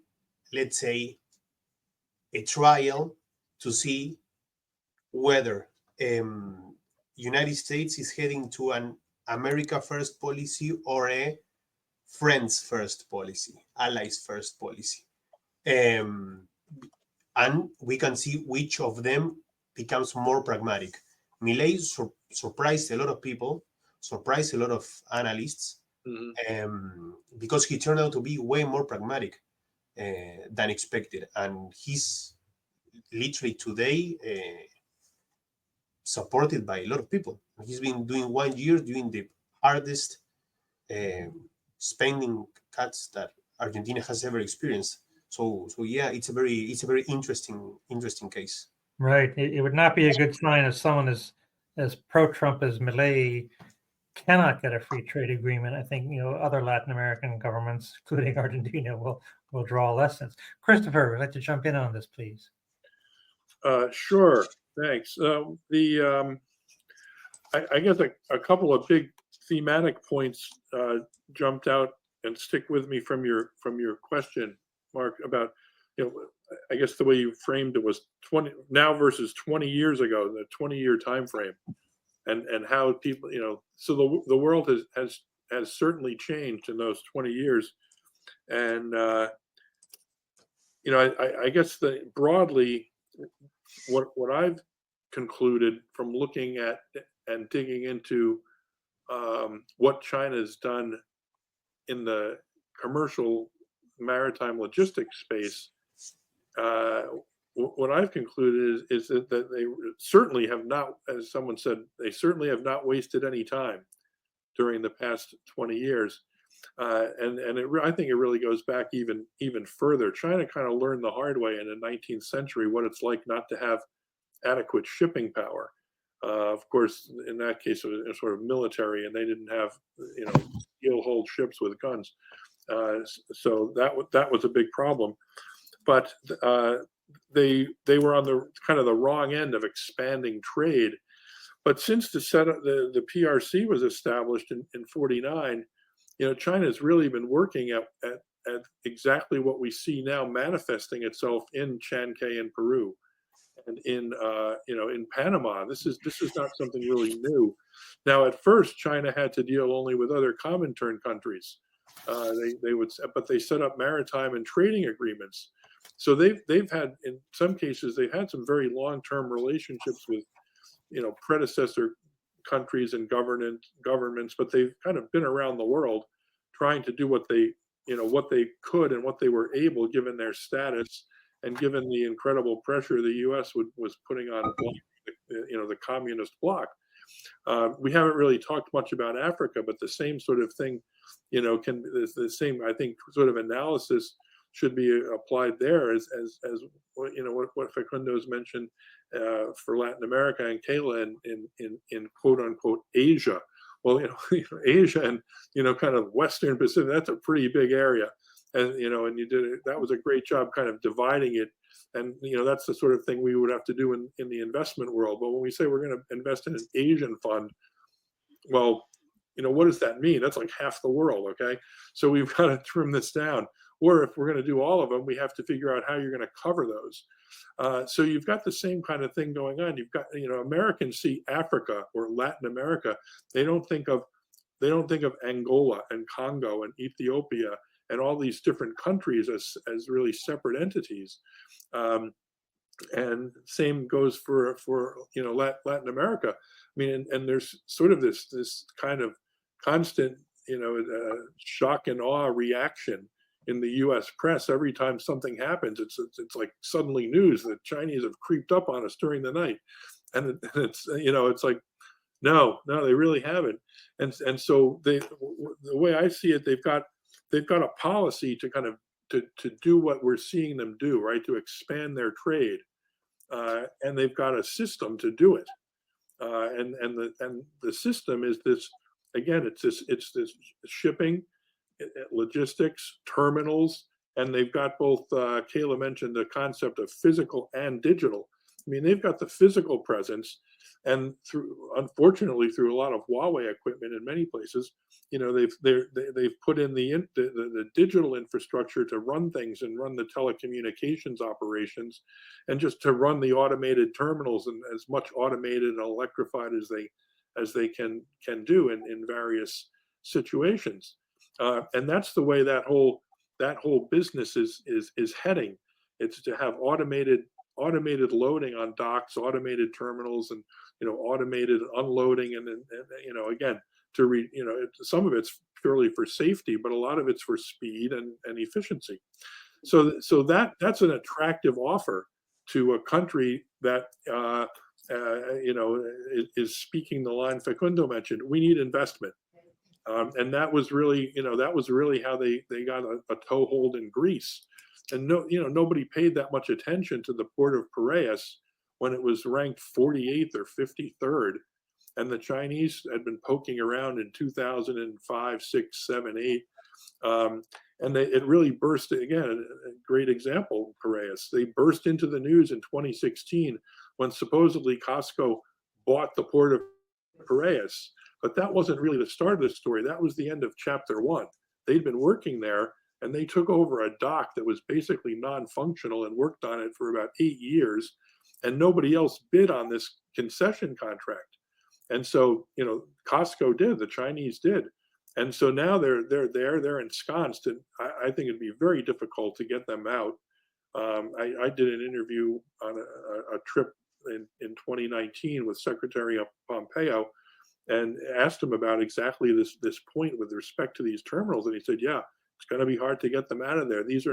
let's say, a trial to see whether United States is heading to an America first policy or a friends first policy, allies first policy. And we can see which of them becomes more pragmatic. Milei surprised a lot of people, surprised a lot of analysts, because he turned out to be way more pragmatic than expected. And he's literally today supported by a lot of people. He's been doing 1 year doing the hardest spending cuts that Argentina has ever experienced. So yeah, it's a very interesting case. Right. It would not be a good sign if someone as pro-Trump as Milei cannot get a free trade agreement. I think other Latin American governments, including Argentina, will draw lessons. Christopher, would like to jump in on this, please? Sure. Thanks. I guess a couple of big thematic points jumped out and stick with me from your question, Mark, about I guess the way you framed it was 20 now versus 20 years ago, the 20-year time frame, and how people so the world has certainly changed in those 20 years, and I guess that broadly what I've concluded from looking at and digging into what China's done in the commercial maritime logistics space, what I've concluded is that they certainly have not, as someone said, they certainly have not wasted any time during the past 20 years. And I think it really goes back even further. China kind of learned the hard way in the 19th century what it's like not to have adequate shipping power. Of course, in that case, it was sort of military, and they didn't have steel-hulled ships with guns. So that was a big problem. But they were on the kind of the wrong end of expanding trade. But since the PRC was established in 1949, China has really been working at exactly what we see now manifesting itself in Chancay and Peru, and in Panama. This is not something really new. Now, at first, China had to deal only with other Comintern countries. But they set up maritime and trading agreements. So they've had, in some cases, they've had some very long-term relationships with predecessor countries and governments, but they've kind of been around the world trying to do what they could and what they were able, given their status and given the incredible pressure the U.S. was putting on the communist bloc. We haven't really talked much about Africa, but the same sort of thing, the same, I think, sort of analysis should be applied there as what Facundo's mentioned for Latin America and Kayla in quote unquote Asia. Well, Asia and kind of Western Pacific, that's a pretty big area, and and you did it. That was a great job kind of dividing it And that's the sort of thing we would have to do in the investment world. But when we say we're going to invest in an Asian fund, well, what does that mean? That's like half the world, okay? So we've got to trim this down. Or if we're going to do all of them, we have to figure out how you're going to cover those. So you've got the same kind of thing going on. You've got, Americans see Africa or Latin America. They don't think of Angola and Congo and Ethiopia and all these different countries as really separate entities. And same goes for Latin America. I mean, and there's sort of this kind of constant shock and awe reaction in the U.S. press every time something happens. It's like suddenly news that Chinese have creeped up on us during the night, and it's it's like no, they really haven't. And so the way I see it, they've got a policy to kind of to do what we're seeing them do, right? To expand their trade, and they've got a system to do it. And the system is this. Again, it's this shipping, logistics, terminals, and they've got both. Kayla mentioned the concept of physical and digital. I mean, they've got the physical presence, and unfortunately, through a lot of Huawei equipment in many places, they've put in the digital infrastructure to run things and run the telecommunications operations, and just to run the automated terminals and as much automated and electrified as they can do in various situations. And that's the way that whole business is heading. It's to have automated loading on docks, automated terminals, and automated unloading, and again, some of it's purely for safety, but a lot of it's for speed and efficiency. So that's an attractive offer to a country that is speaking the line Facundo mentioned. We need investment. And that was really how they got a toehold in Greece. And nobody paid that much attention to the port of Piraeus when it was ranked 48th or 53rd. And the Chinese had been poking around in 2005, 6, 7, 8. And it really burst, again, a great example, Piraeus. They burst into the news in 2016 when supposedly Costco bought the port of Piraeus. But that wasn't really the start of the story. That was the end of chapter 1. They'd been working there, and they took over a dock that was basically non-functional and worked on it for about 8 years, and nobody else bid on this concession contract. And so, Costco did, the Chinese did. And so now they're ensconced, and I think it'd be very difficult to get them out. I did an interview on a trip in 2019 with Secretary Pompeo, and asked him about exactly this point with respect to these terminals. And he said, yeah, it's going to be hard to get them out of there. It's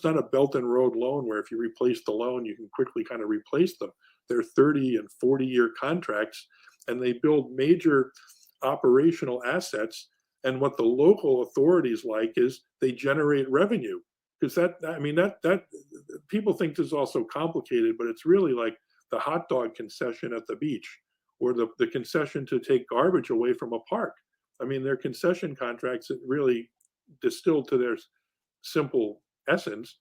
not a Belt and Road loan where if you replace the loan, you can quickly kind of replace them. They're 30 and 40-year contracts, and they build major operational assets. And what the local authorities like is they generate revenue. Because that people think this is also complicated, but it's really like the hot dog concession at the beach, or the concession to take garbage away from a park. I mean, their concession contracts that really distilled to their simple essence,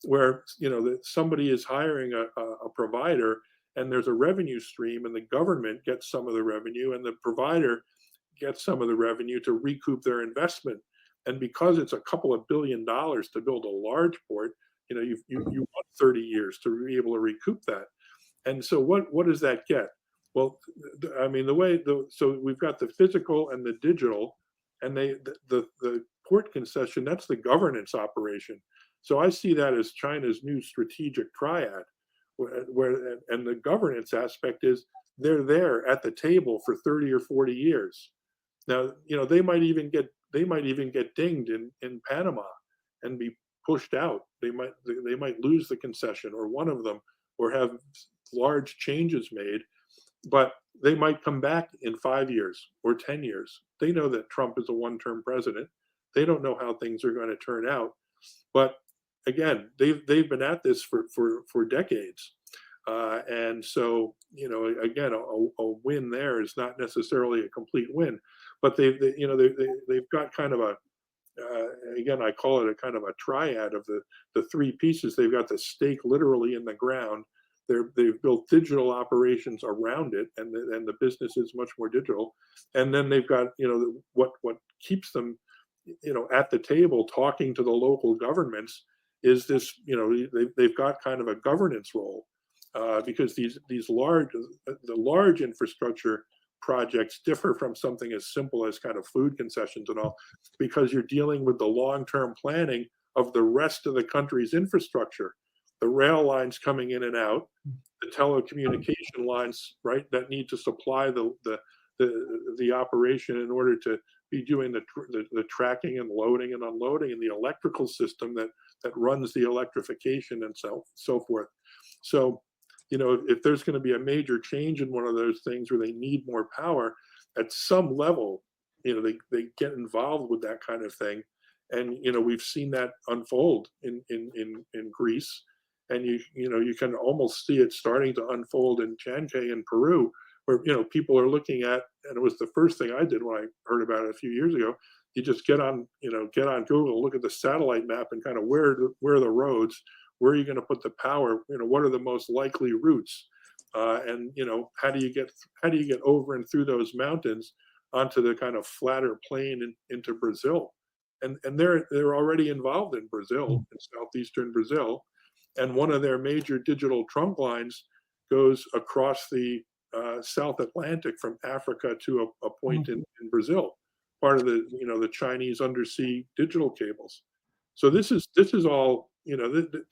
where that somebody is hiring a provider, and there's a revenue stream, and the government gets some of the revenue, and the provider gets some of the revenue to recoup their investment. And because it's a couple of $1 billion to build a large port, you want 30 years to be able to recoup that. And so what does that get? Well, I mean, so we've got the physical and the digital, and the port concession, that's the governance operation. So I see that as China's new strategic triad, and the governance aspect is they're there at the table for 30 or 40 years. Now, they might even get dinged in Panama and be pushed out. They might lose the concession, or one of them, or have large changes made. But they might come back in 5 years or 10 years. They know that Trump is a one-term president. They don't know how things are going to turn out. But again, they've been at this for decades. And so, again, a win there is not necessarily a complete win. But they've got kind of again, I call it a kind of a triad of the three pieces. They've got the stake literally in the ground. They've built digital operations around it, and the business is much more digital. And then they've got, what keeps them, at the table talking to the local governments is this, they've got kind of a governance role, because the large infrastructure projects differ from something as simple as kind of food concessions and all, because you're dealing with the long-term planning of the rest of the country's infrastructure, the rail lines coming in and out, the telecommunication lines, right, that need to supply the operation in order to be doing the tracking and loading and unloading, and the electrical system that runs the electrification and so forth. So, if there's going to be a major change in one of those things where they need more power, at some level, they get involved with that kind of thing. And, we've seen that unfold in Greece. And you can almost see it starting to unfold in Chancay in Peru, where people are looking at, and it was the first thing I did when I heard about it a few years ago. You just get on Google, look at the satellite map, and kind of where are the roads, where are you going to put the power, what are the most likely routes, and how do you get over and through those mountains onto the kind of flatter plain into Brazil, and they're already involved in Brazil, in southeastern Brazil. And one of their major digital trunk lines goes across the South Atlantic from Africa to a point in Brazil, part of the Chinese undersea digital cables. So this is all,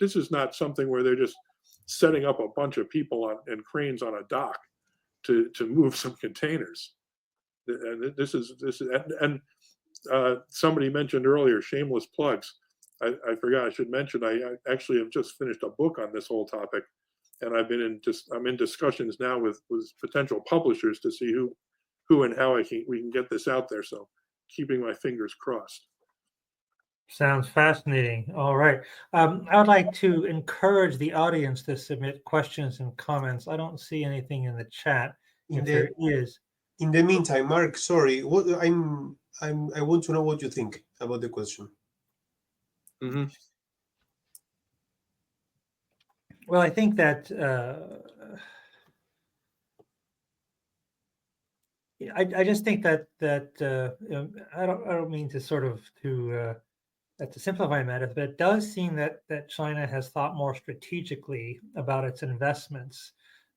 this is not something where they're just setting up a bunch of people and cranes on a dock to move some containers. And this is somebody mentioned earlier, shameless plugs. I forgot, I should mention, I actually have just finished a book on this whole topic, and I'm in discussions now with potential publishers to see who and how we can get this out there. So keeping my fingers crossed. Sounds fascinating. All right. I would like to encourage the audience to submit questions and comments. I don't see anything in the chat. There is. In the meantime, Mark, sorry, I want to know what you think about the question. Mm-hmm. Well, I think that I just think that I don't mean to sort of to simplify matters, but it does seem that China has thought more strategically about its investments.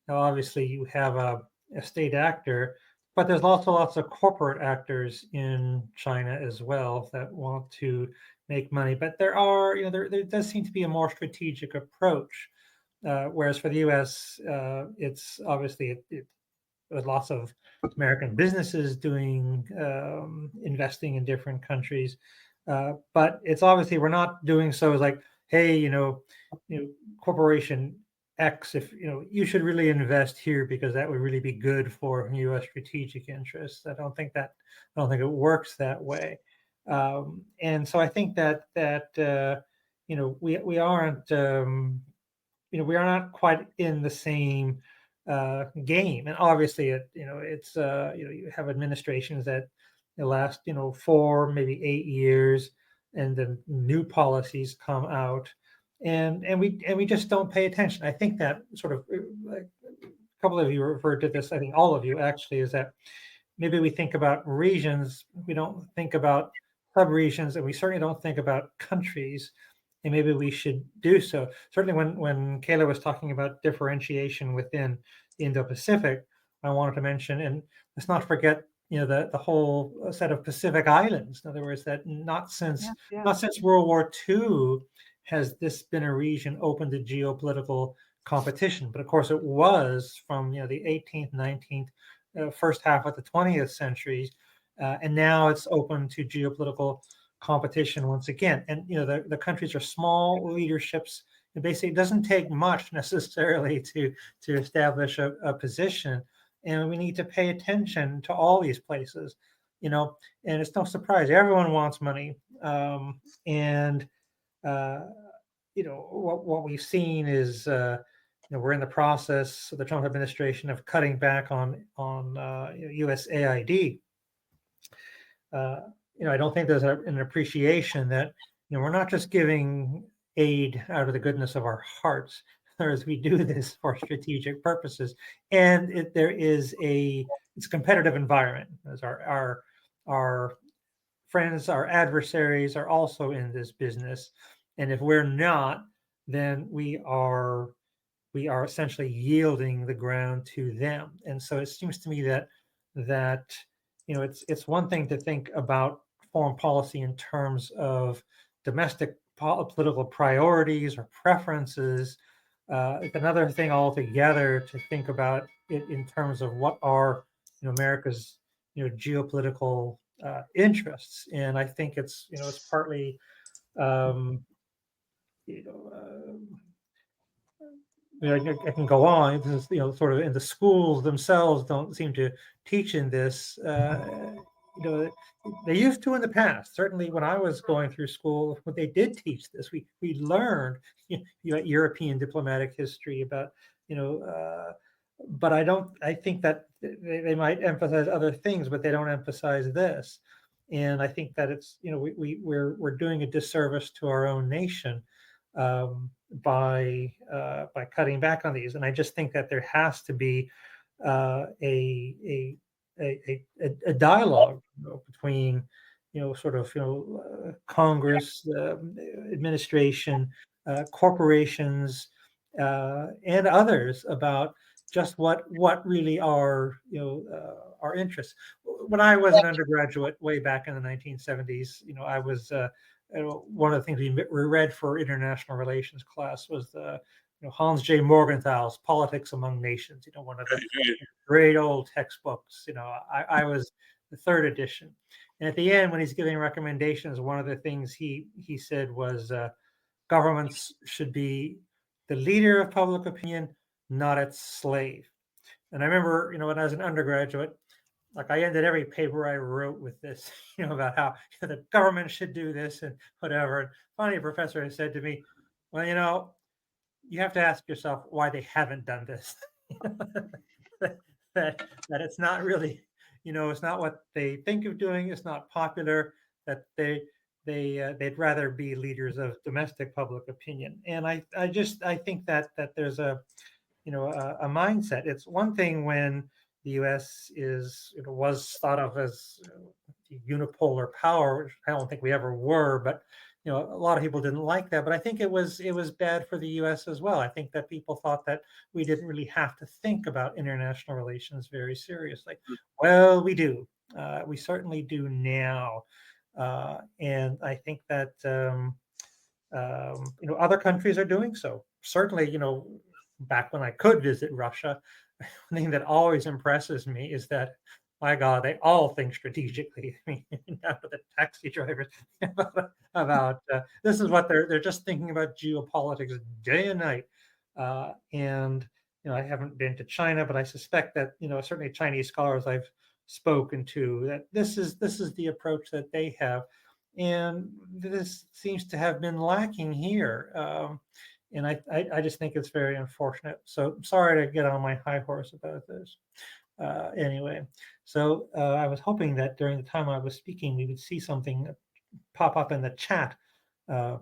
Now, obviously, you have a state actor, but there's also lots of corporate actors in China as well that want to make money. But there does seem to be a more strategic approach. Whereas for the U.S., it's obviously with lots of American businesses doing investing in different countries, but it's obviously we're not doing so as like, hey, corporation X, if you should really invest here because that would really be good for U.S. strategic interests. I don't think it works that way, and so I think that we aren't. We are not quite in the same game, and obviously, it's you have administrations that last 4, maybe 8 years, and then new policies come out, and we just don't pay attention. I think that sort of a couple of you referred to this. I think all of you actually is that maybe we think about regions, we don't think about sub-regions, and we certainly don't think about countries. And maybe we should do so. Certainly when Kayla was talking about differentiation within the Indo-Pacific, I wanted to mention, and let's not forget, the whole set of Pacific Islands. In other words, that not since World War II has this been a region open to geopolitical competition. But of course, it was from the 18th, 19th, first half of the 20th century, and now it's open to geopolitical competition once again. And the countries are small leaderships, and basically it doesn't take much necessarily to establish a position, and we need to pay attention to all these places, and it's no surprise everyone wants money, and what we've seen is we're in the process of the Trump administration of cutting back on USAID. I don't think there's an appreciation that we're not just giving aid out of the goodness of our hearts, whereas we do this for strategic purposes, and it's a competitive environment, as our friends, our adversaries are also in this business, and if we're not, then we are essentially yielding the ground to them. And so it seems to me that it's one thing to think about foreign policy in terms of domestic political priorities or preferences. It's another thing altogether to think about it in terms of what are America's geopolitical interests. And I think it's partly um, you know, I can go on. This is, sort of in the schools themselves don't seem to teach in this. They used to in the past. Certainly, when I was going through school, when they did teach this, we learned European diplomatic history about but I don't. I think that they might emphasize other things, but they don't emphasize this. And I think that it's we're doing a disservice to our own nation by cutting back on these. And I just think that there has to be a dialogue between Congress, administration, corporations, and others about just what really are our interests. When I was an undergraduate way back in the 1970s, I was one of the things we read for international relations class was the Hans J. Morgenthal's Politics Among Nations. One of the great old textbooks. I was the third edition, and at the end, when he's giving recommendations, one of the things he said was governments should be the leader of public opinion, not its slave. And I remember, when I was an undergraduate, like I ended every paper I wrote with this, about how the government should do this and whatever. And finally, a professor said to me, well, you have to ask yourself why they haven't done this. that it's not really, it's not what they think of doing. It's not popular. That they'd rather be leaders of domestic public opinion. And I think that there's a mindset. It's one thing when the U.S. was thought of as unipolar power, which I don't think we ever were, but a lot of people didn't like that. But I think it was bad for the U.S. as well. I think that people thought that we didn't really have to think about international relations very seriously. Well, we do. We certainly do now, and I think that other countries are doing so. Certainly, back when I could visit Russia, one thing that always impresses me is that, my God, they all think strategically. I mean, the taxi drivers about this is what they're just thinking about geopolitics day and night. And I haven't been to China, but I suspect that certainly Chinese scholars I've spoken to, that this is the approach that they have, and this seems to have been lacking here. And I just think it's very unfortunate. So sorry to get on my high horse about this. Anyway, so I was hoping that during the time I was speaking, we would see something pop up in the chat. I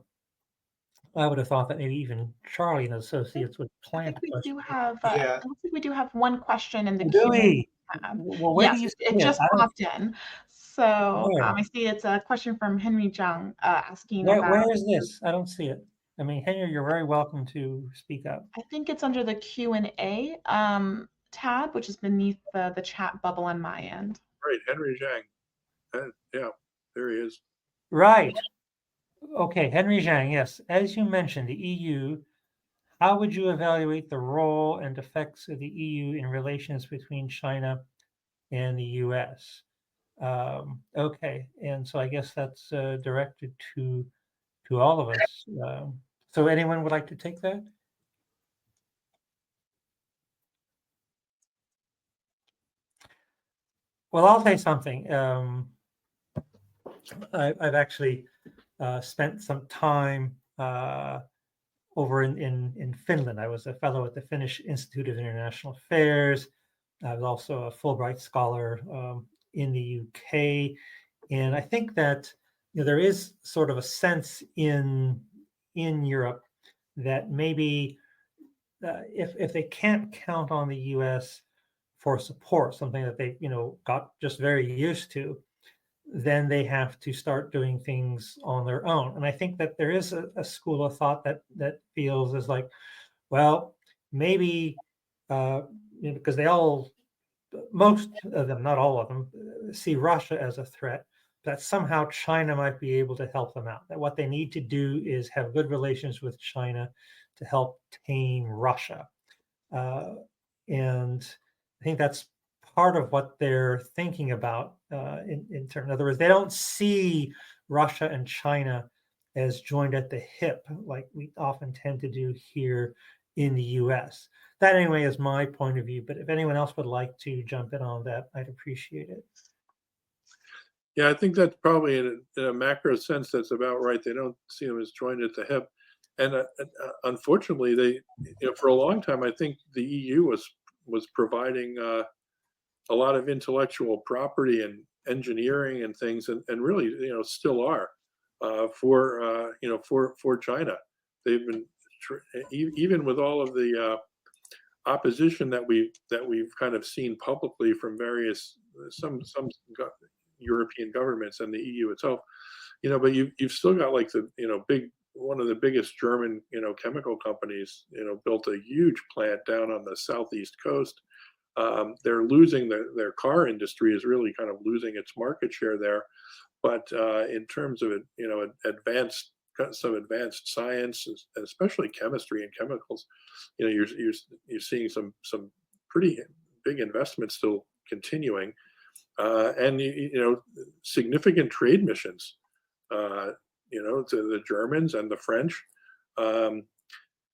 would have thought that maybe even Charlie and Associates would plant. I think we do have. Yeah. It looks like we do have one question in the Do Q&A we? tab. Well, where Yes, do you see it just popped in. So Where? I see it's a question from Henry Zhang asking about. Where is this? I don't see it. I mean, Henry, you're very welcome to speak up. I think it's under the Q&A tab, which is beneath the chat bubble on my end. Right, Henry Zhang. Yeah, there he is. Right. Okay, Henry Zhang, yes. As you mentioned, the EU, how would you evaluate the role and effects of the EU in relations between China and the US? Okay, and so I guess that's directed to all of us. So anyone would like to take that? Well, I'll say something. I've actually spent some time over in Finland. I was a fellow at the Finnish Institute of International Affairs. I was also a Fulbright scholar in the UK. And I think that there is sort of a sense in Europe that maybe if they can't count on the U.S. for support, something that they got just very used to, then they have to start doing things on their own. And I think that there is a school of thought that feels as like, well, maybe because most of them, not all of them, see Russia as a threat, that somehow China might be able to help them out. That what they need to do is have good relations with China to help tame Russia. And I think that's part of what they're thinking about in terms. In other words, they don't see Russia and China as joined at the hip like we often tend to do here in the U.S. That anyway is my point of view. But if anyone else would like to jump in on that, I'd appreciate it. Yeah, I think that's probably in a macro sense that's about right. They don't see them as joined at the hip, and unfortunately, they for a long time I think the EU was providing a lot of intellectual property and engineering and things, and really still are for China. They've been even with all of the opposition that we've kind of seen publicly from various some European governments and the EU itself, but you've still got like the one of the biggest German chemical companies built a huge plant down on the southeast coast. They're losing their car industry is really kind of losing its market share there, but in terms of advanced science, especially chemistry and chemicals, you're seeing some pretty big investments still continuing. And significant trade missions, to the Germans and the French.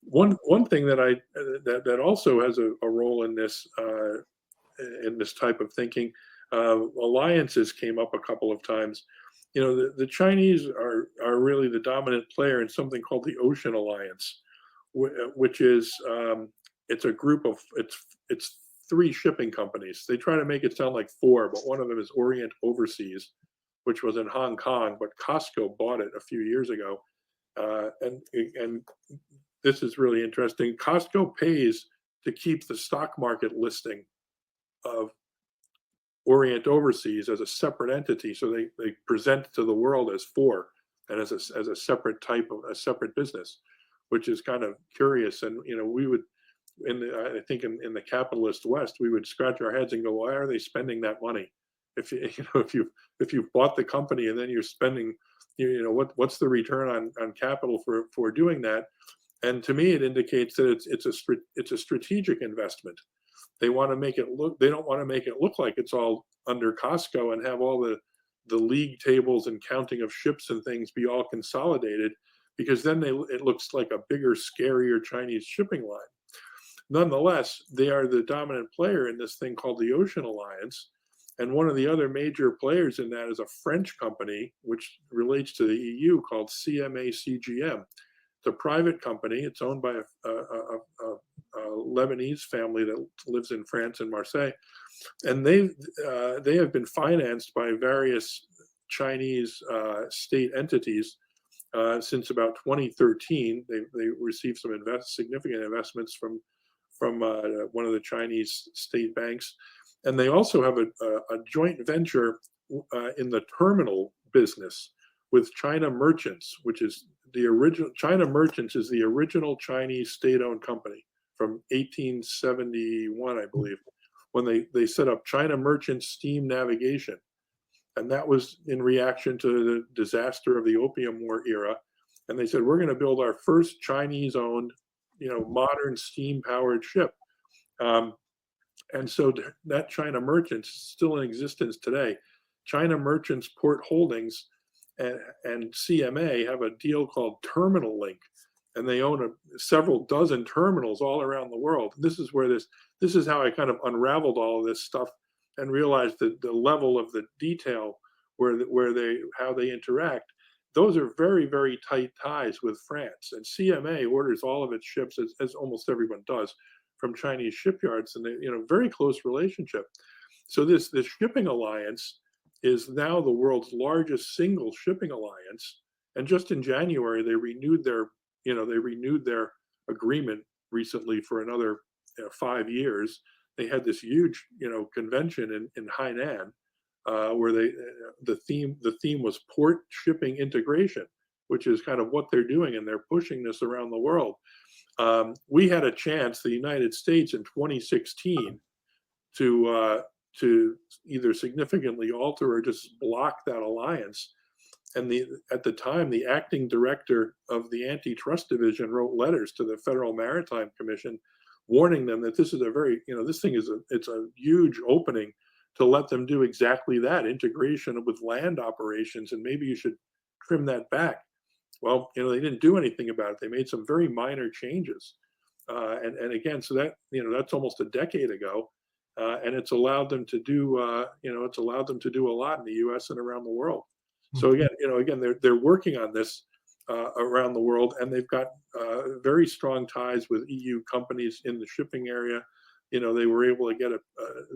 One thing that also has a role in this type of thinking, alliances came up a couple of times. The Chinese are really the dominant player in something called the Ocean Alliance, which is it's a group of it's 3 shipping companies. They try to make it sound like 4, but one of them is Orient Overseas, which was in Hong Kong, but Costco bought it a few years ago. And this is really interesting. Costco pays to keep the stock market listing of Orient Overseas as a separate entity. So they present to the world as 4 and as a separate type of a separate business, which is kind of curious. And, we would, I think in the capitalist West, we would scratch our heads and go, why are they spending that money? If you've bought the company and then you're spending, what's the return on capital for doing that? And to me, it indicates that it's a strategic investment. They want to make it look. They don't want to make it look like it's all under Costco and have all the league tables and counting of ships and things be all consolidated, because then it looks like a bigger, scarier Chinese shipping line. Nonetheless, they are the dominant player in this thing called the Ocean Alliance. And one of the other major players in that is a French company, which relates to the EU, called CMA-CGM. It's a private company. It's owned by a Lebanese family that lives in France and Marseille. And they have been financed by various Chinese state entities since about 2013. They received some significant investments from one of the Chinese state banks, and they also have a joint venture in the terminal business with China Merchants, which is the original. China Merchants is the original Chinese state-owned company from 1871, I believe, when they set up China Merchants Steam Navigation, and that was in reaction to the disaster of the Opium War era. And they said, we're going to build our first Chinese-owned, modern steam-powered ship. And so that China Merchants is still in existence today. China Merchants Port Holdings and CMA have a deal called Terminal Link, and they own several dozen terminals all around the world. This is how I kind of unraveled all of this stuff and realized that the level of the detail how they interact. Those are very, very tight ties with France, and CMA orders all of its ships, as almost everyone does, from Chinese shipyards, and they, very close relationship. So this shipping alliance is now the world's largest single shipping alliance. And just in January, they renewed their agreement recently for another 5 years. They had this huge convention in Hainan, where the theme was port shipping integration, which is kind of what they're doing, and they're pushing this around the world. We had a chance, the United States, in 2016 to either significantly alter or just block that alliance. And at the time, the acting director of the antitrust division wrote letters to the Federal Maritime Commission, warning them that this is it's a huge opening to let them do exactly that, integration with land operations, and maybe you should trim that back. Well, they didn't do anything about it. They made some very minor changes, and again, so that's almost a decade ago, and it's allowed them to do a lot in the U.S. and around the world. So again, they're working on this around the world, and they've got very strong ties with EU companies in the shipping area. They were able to get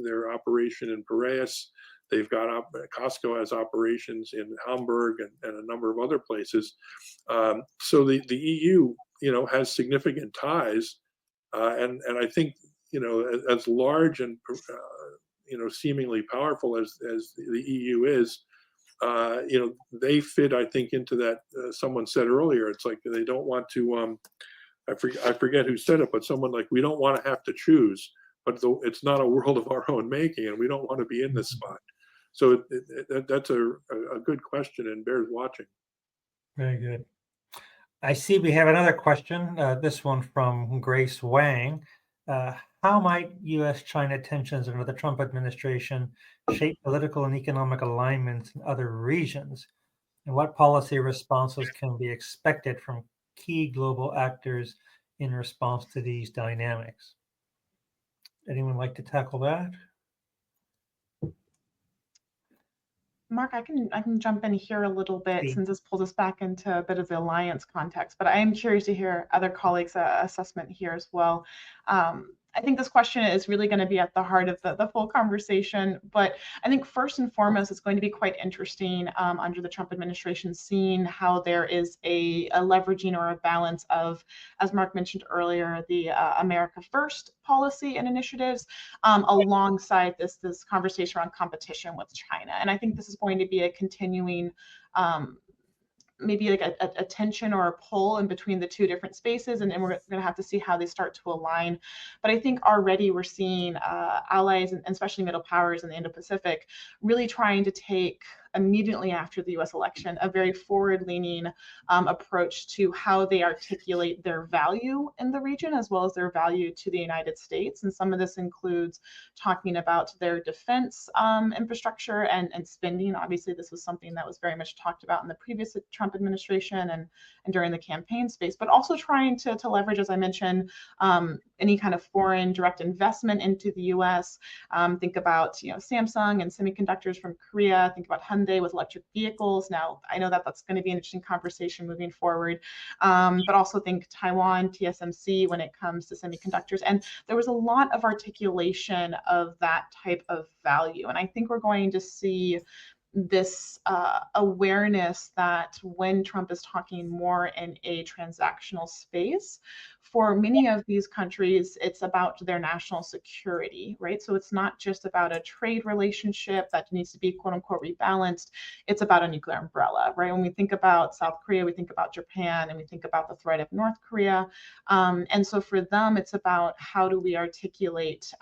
their operation in Piraeus. They've got Costco has operations in Hamburg and a number of other places. So the EU, has significant ties, and I think as large and seemingly powerful as the EU is, they fit, I think, into that. Someone said earlier, it's like they don't want to. I forget who said it, but someone like, we don't want to have to choose, but it's not a world of our own making, and we don't want to be in this spot. So that's a good question and bears watching. Very good. I see we have another question, this one from Grace Wang. How might U.S. China tensions under the Trump administration shape political and economic alignments in other regions? And what policy responses can be expected from key global actors in response to these dynamics? Anyone like to tackle that? Mark, I can jump in here a little bit, since this pulls us back into a bit of the alliance context, but I am curious to hear other colleagues' assessment here as well. I think this question is really going to be at the heart of the full conversation, but I think first and foremost, it's going to be quite interesting under the Trump administration, seeing how there is a leveraging or a balance of, as Mark mentioned earlier, the America First policy and initiatives alongside this conversation around competition with China. And I think this is going to be a continuing maybe like a tension or a pull in between the two different spaces, and we're going to have to see how they start to align. But I think already we're seeing allies, and especially middle powers in the Indo-Pacific, really trying to take immediately after the U.S. election a very forward-leaning approach to how they articulate their value in the region, as well as their value to the United States. And some of this includes talking about their defense infrastructure and spending. Obviously, this was something that was very much talked about in the previous Trump administration and during the campaign space, but also trying to leverage, as I mentioned, any kind of foreign direct investment into the U.S. Think about Samsung and semiconductors from Korea. Think about Hyundai with electric vehicles. Now, I know that that's going to be an interesting conversation moving forward, but also think Taiwan, TSMC when it comes to semiconductors. And there was a lot of articulation of that type of value. And I think we're going to see this awareness that when Trump is talking more in a transactional space, for many of these countries, it's about their national security, right? So it's not just about a trade relationship that needs to be quote unquote rebalanced. It's about a nuclear umbrella, right? When we think about South Korea, we think about Japan, and we think about the threat of North Korea. And so for them, it's about how do we articulate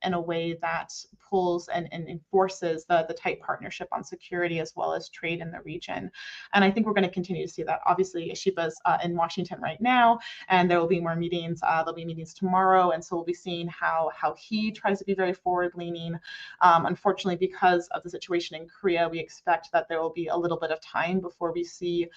in a way that pulls and enforces the tight partnership on security as well as trade in the region. And I think we're going to continue to see that. Obviously, Ishiba's in Washington right now, and there will be more meetings. There'll be meetings tomorrow, and so we'll be seeing how he tries to be very forward-leaning. Unfortunately, because of the situation in Korea, we expect that there will be a little bit of time before we see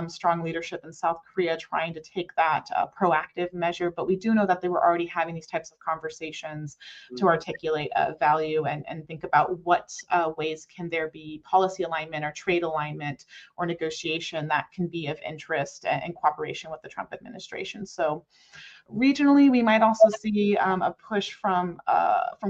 strong leadership in South Korea trying to take that proactive measure. But we do know that they were already having these types of conversations to articulate value and think about what ways can there be policy alignment or trade alignment or negotiation that can be of interest and cooperation with the Trump administration. So Regionally, we might also see a push from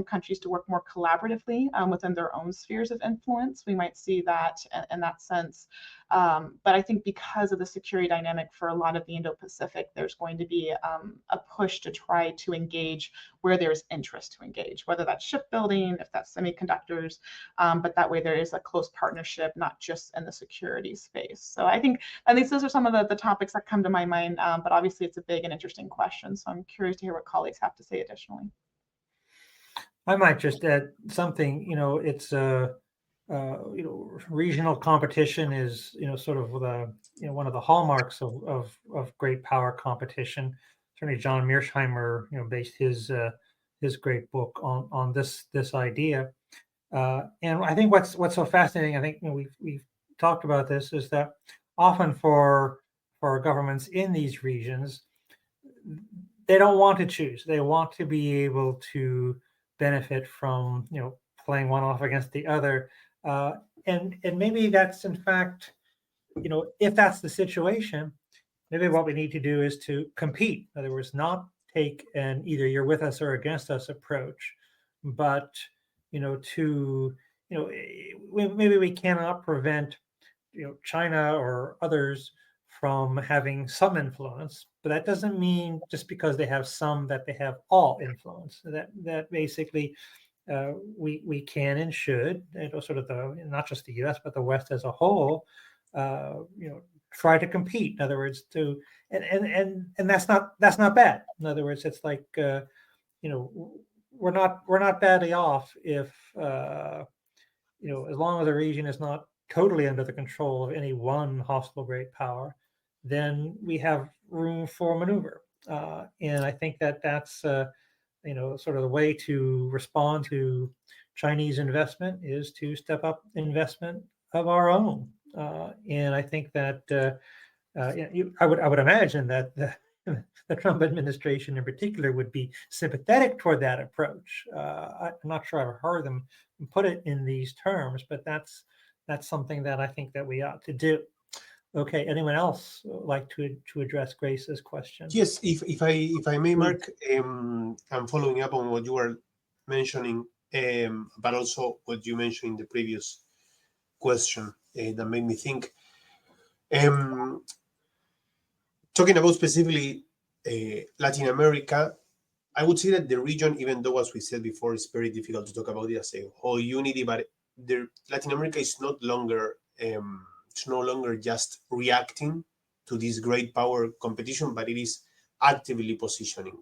countries to work more collaboratively within their own spheres of influence. We might see that in that sense. But I think because of the security dynamic for a lot of the Indo-Pacific, there's going to be a push to try to engage where there's interest to engage, whether that's shipbuilding, if that's semiconductors, but that way there is a close partnership, not just in the security space. So I think at least those are some of the topics that come to my mind, but obviously it's a big and interesting question. So I'm curious to hear what colleagues have to say additionally. I might just add something. It's regional competition is sort of the one of the hallmarks of great power competition. Certainly, John Mearsheimer based his great book on this idea. And I think what's so fascinating, I think we've talked about this, is that often for governments in these regions, they don't want to choose. They want to be able to benefit from playing one off against the other, and maybe that's in fact, if that's the situation, maybe what we need to do is to compete. In other words, not take an either you're with us or against us approach, but maybe we cannot prevent China or others from having some influence, but that doesn't mean just because they have some that they have all influence. That basically we can and should, sort of not just the U.S. but the West as a whole, try to compete. In other words, and that's not bad. In other words, it's like we're not badly off if as long as the region is not totally under the control of any one hostile great power, then we have room for maneuver. And I think that's sort of the way to respond to Chinese investment is to step up investment of our own. And I think that I would imagine that the Trump administration in particular would be sympathetic toward that approach. I'm not sure I've heard them put it in these terms, but that's something that I think that we ought to do. Okay, anyone else like to address Grace's question? Yes, if I may, Mark, I'm following up on what you were mentioning, but also what you mentioned in the previous question that made me think. Talking about specifically Latin America, I would say that the region, even though, as we said before, it's very difficult to talk about it as a whole unity, but Latin America is no longer just reacting to this great power competition, but it is actively positioning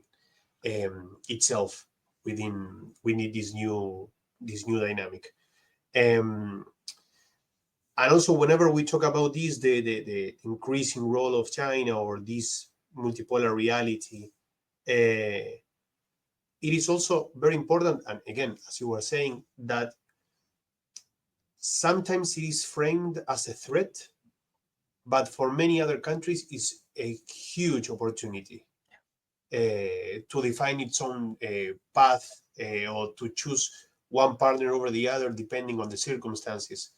itself within this new dynamic. And also, whenever we talk about this, the increasing role of China or this multipolar reality, it is also very important. And again, as you were saying, that sometimes it is framed as a threat, but for many other countries, it's a huge opportunity to define its own path or to choose one partner over the other, depending on the circumstances.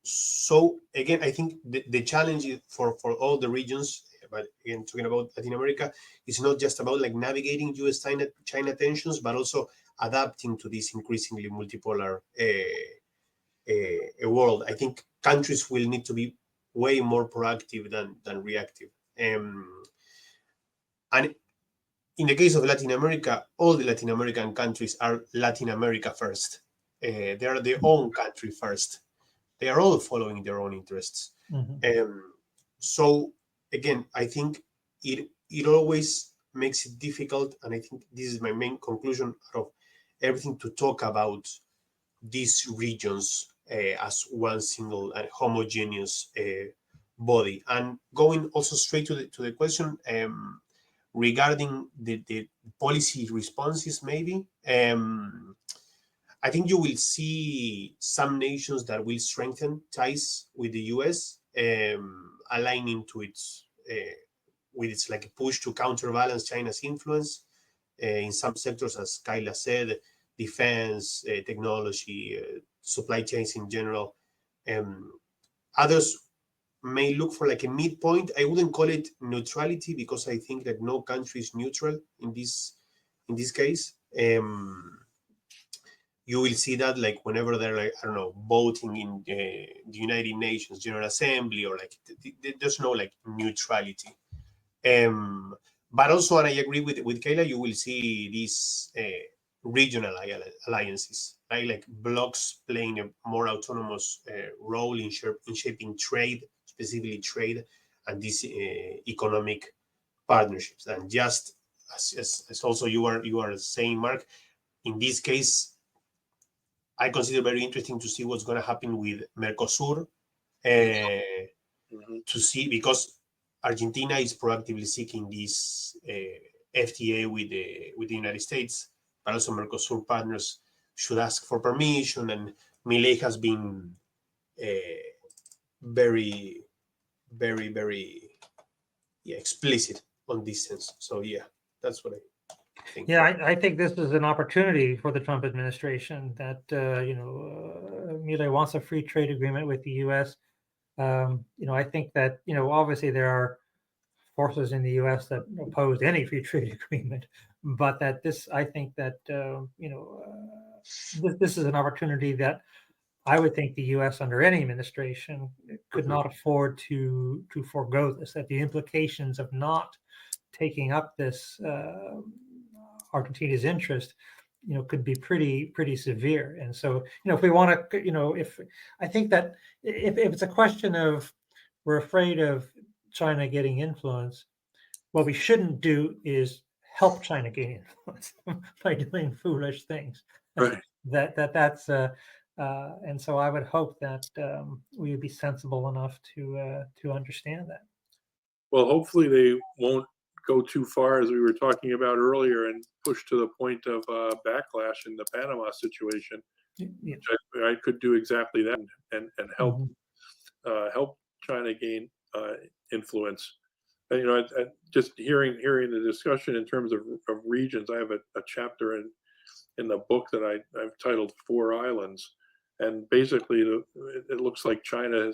So again, I think the challenge for all the regions, but again, talking about Latin America, is not just about like navigating U.S. China tensions, but also adapting to this increasingly multipolar world. I think countries will need to be way more proactive than reactive. And in the case of Latin America, all the Latin American countries are Latin America first. They are their own country first. They are all following their own interests. Mm-hmm. So again, I think it always makes it difficult, and I think this is my main conclusion out of everything, to talk about these regions as one single and homogeneous body. And going also straight to the question regarding the policy responses, maybe. I think you will see some nations that will strengthen ties with the U.S., aligning to its with its like a push to counterbalance China's influence in some sectors, as Kyla said, defense, technology, supply chains in general. Others may look for like a midpoint. I wouldn't call it neutrality because I think that no country is neutral in this case. You will see that like whenever they're like, I don't know, voting in the United Nations General Assembly, or like there's no like neutrality. But also, and I agree with Kayla, you will see these regional alliances, right? Like blocs playing a more autonomous role in shaping trade, specifically trade, and these economic partnerships. And just as also you are saying, Mark, in this case, I consider very interesting to see what's going to happen with Mercosur, to see, because Argentina is proactively seeking this FTA with the United States, but also Mercosur partners should ask for permission, and Milei has been very, very, very explicit on this sense. So yeah, that's what I think. Yeah, I think this is an opportunity for the Trump administration that Milei wants a free trade agreement with the U.S. I think that obviously there are forces in the U.S. that oppose any free trade agreement, but that I think that this is an opportunity that I would think the U.S. under any administration could not afford to forego this. That the implications of not taking up this Argentina's interest, could be pretty severe. And so, if we want to, if I think that if it's a question of we're afraid of China getting influence, what we shouldn't do is help China gain influence by doing foolish things. Right. That's and so I would hope that we would be sensible enough to understand that. Well, hopefully they won't go too far, as we were talking about earlier, and push to the point of backlash in the Panama situation. Yeah. Which I could do exactly that and help help China gain influence. And, just hearing the discussion in terms of regions, I have a chapter in the book that I've titled 4 Islands, and basically it looks like China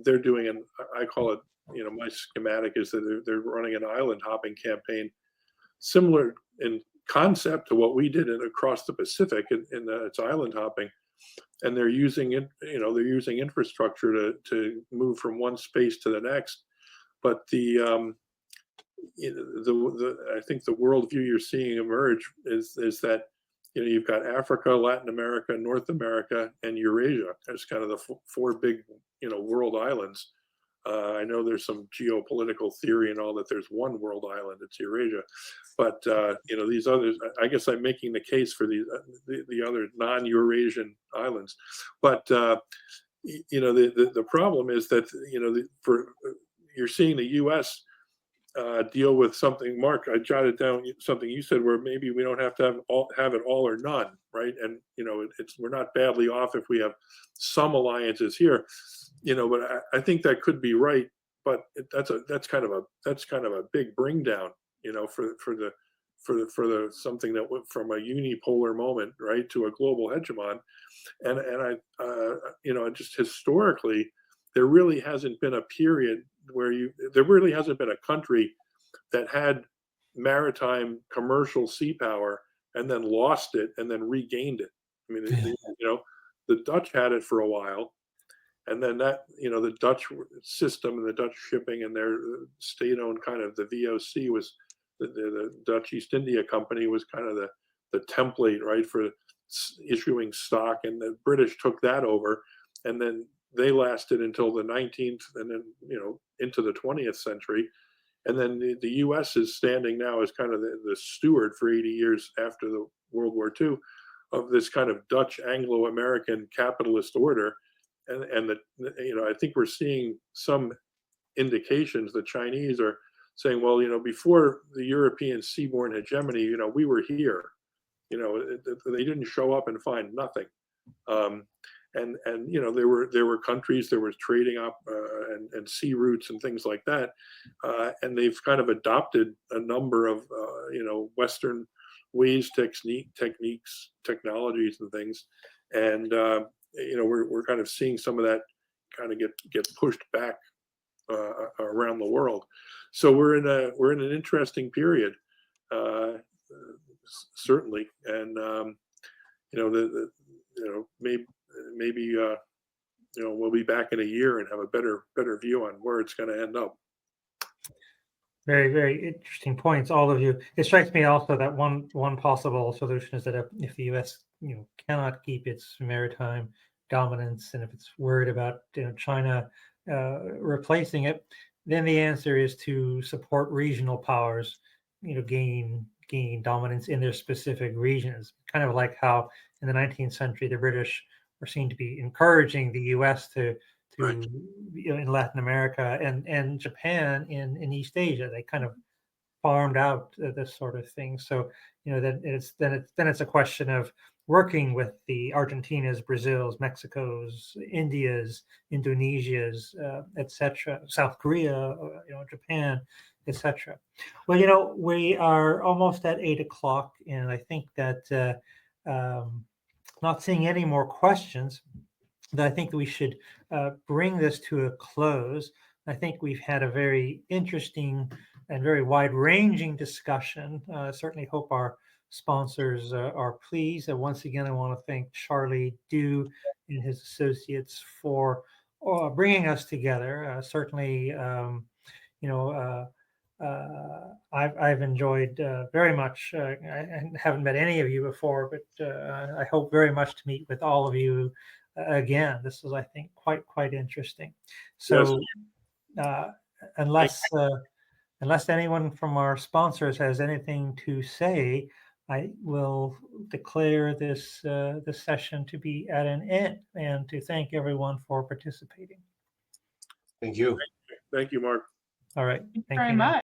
they're doing I call it, my schematic is that they're running an island hopping campaign, similar in concept to what we did across the Pacific in its island hopping, and they're using infrastructure to move from one space to the next. But I think the worldview you're seeing emerge is that you've got Africa, Latin America, North America, and Eurasia. There's kind of the 4 big world islands. I know there's some geopolitical theory and all that there's one world island, it's Eurasia, but these others, I guess I'm making the case for the other non-Eurasian islands. But the problem is that you're seeing the U.S. Deal with something. Mark, I jotted down something you said where maybe we don't have to have it all or none, right? And we're not badly off if we have some alliances here. But I think that could be right. But that's kind of a big bring down, for the something that went from a unipolar moment, right, to a global hegemon. And I just historically, there really hasn't been a period where there really hasn't been a country that had maritime commercial sea power and then lost it and then regained it. I mean, the Dutch had it for a while. And then that, the Dutch system and the Dutch shipping and their state-owned kind of the VOC was the Dutch East India Company was kind of the template, right, for issuing stock, and the British took that over, and then they lasted until the 19th and then into the 20th century, and then the U.S. is standing now as kind of the steward for 80 years after the World War II of this kind of Dutch Anglo-American capitalist order. And I think we're seeing some indications the Chinese are saying, well, before the European seaborne hegemony, we were here. They didn't show up and find nothing. And there were countries, there was trading up and sea routes and things like that, and they've kind of adopted a number of Western ways, techniques, technologies, and things, and we're kind of seeing some of that kind of get pushed back around the world. So we're in an interesting period, certainly, and maybe we'll be back in a year and have a better view on where it's going to end up. Very, very interesting points, all of you. It strikes me also that one possible solution is that if the U.S. cannot keep its maritime dominance, and if it's worried about China replacing it, then the answer is to support regional powers, gain dominance in their specific regions. Kind of like how in the 19th century the British were seen to be encouraging the U.S. to Right. in Latin America and Japan in East Asia. They kind of farmed out this sort of thing. So then it's a question of working with the Argentinas, Brazils, Mexicos, Indias, Indonesias, etc., South Korea, Japan, etc. Well, we are almost at 8 o'clock, and I think that not seeing any more questions, that I think we should bring this to a close. I think we've had a very interesting and very wide-ranging discussion. Certainly hope our sponsors are pleased. And once again, I want to thank Charlie Dew and his associates for bringing us together. Certainly, I've enjoyed very much. I haven't met any of you before, but I hope very much to meet with all of you again. This is, I think, quite interesting. So unless anyone from our sponsors has anything to say, I will declare this session to be at an end, and to thank everyone for participating. Thank you. Thank you, Mark. All right. Thank you very much.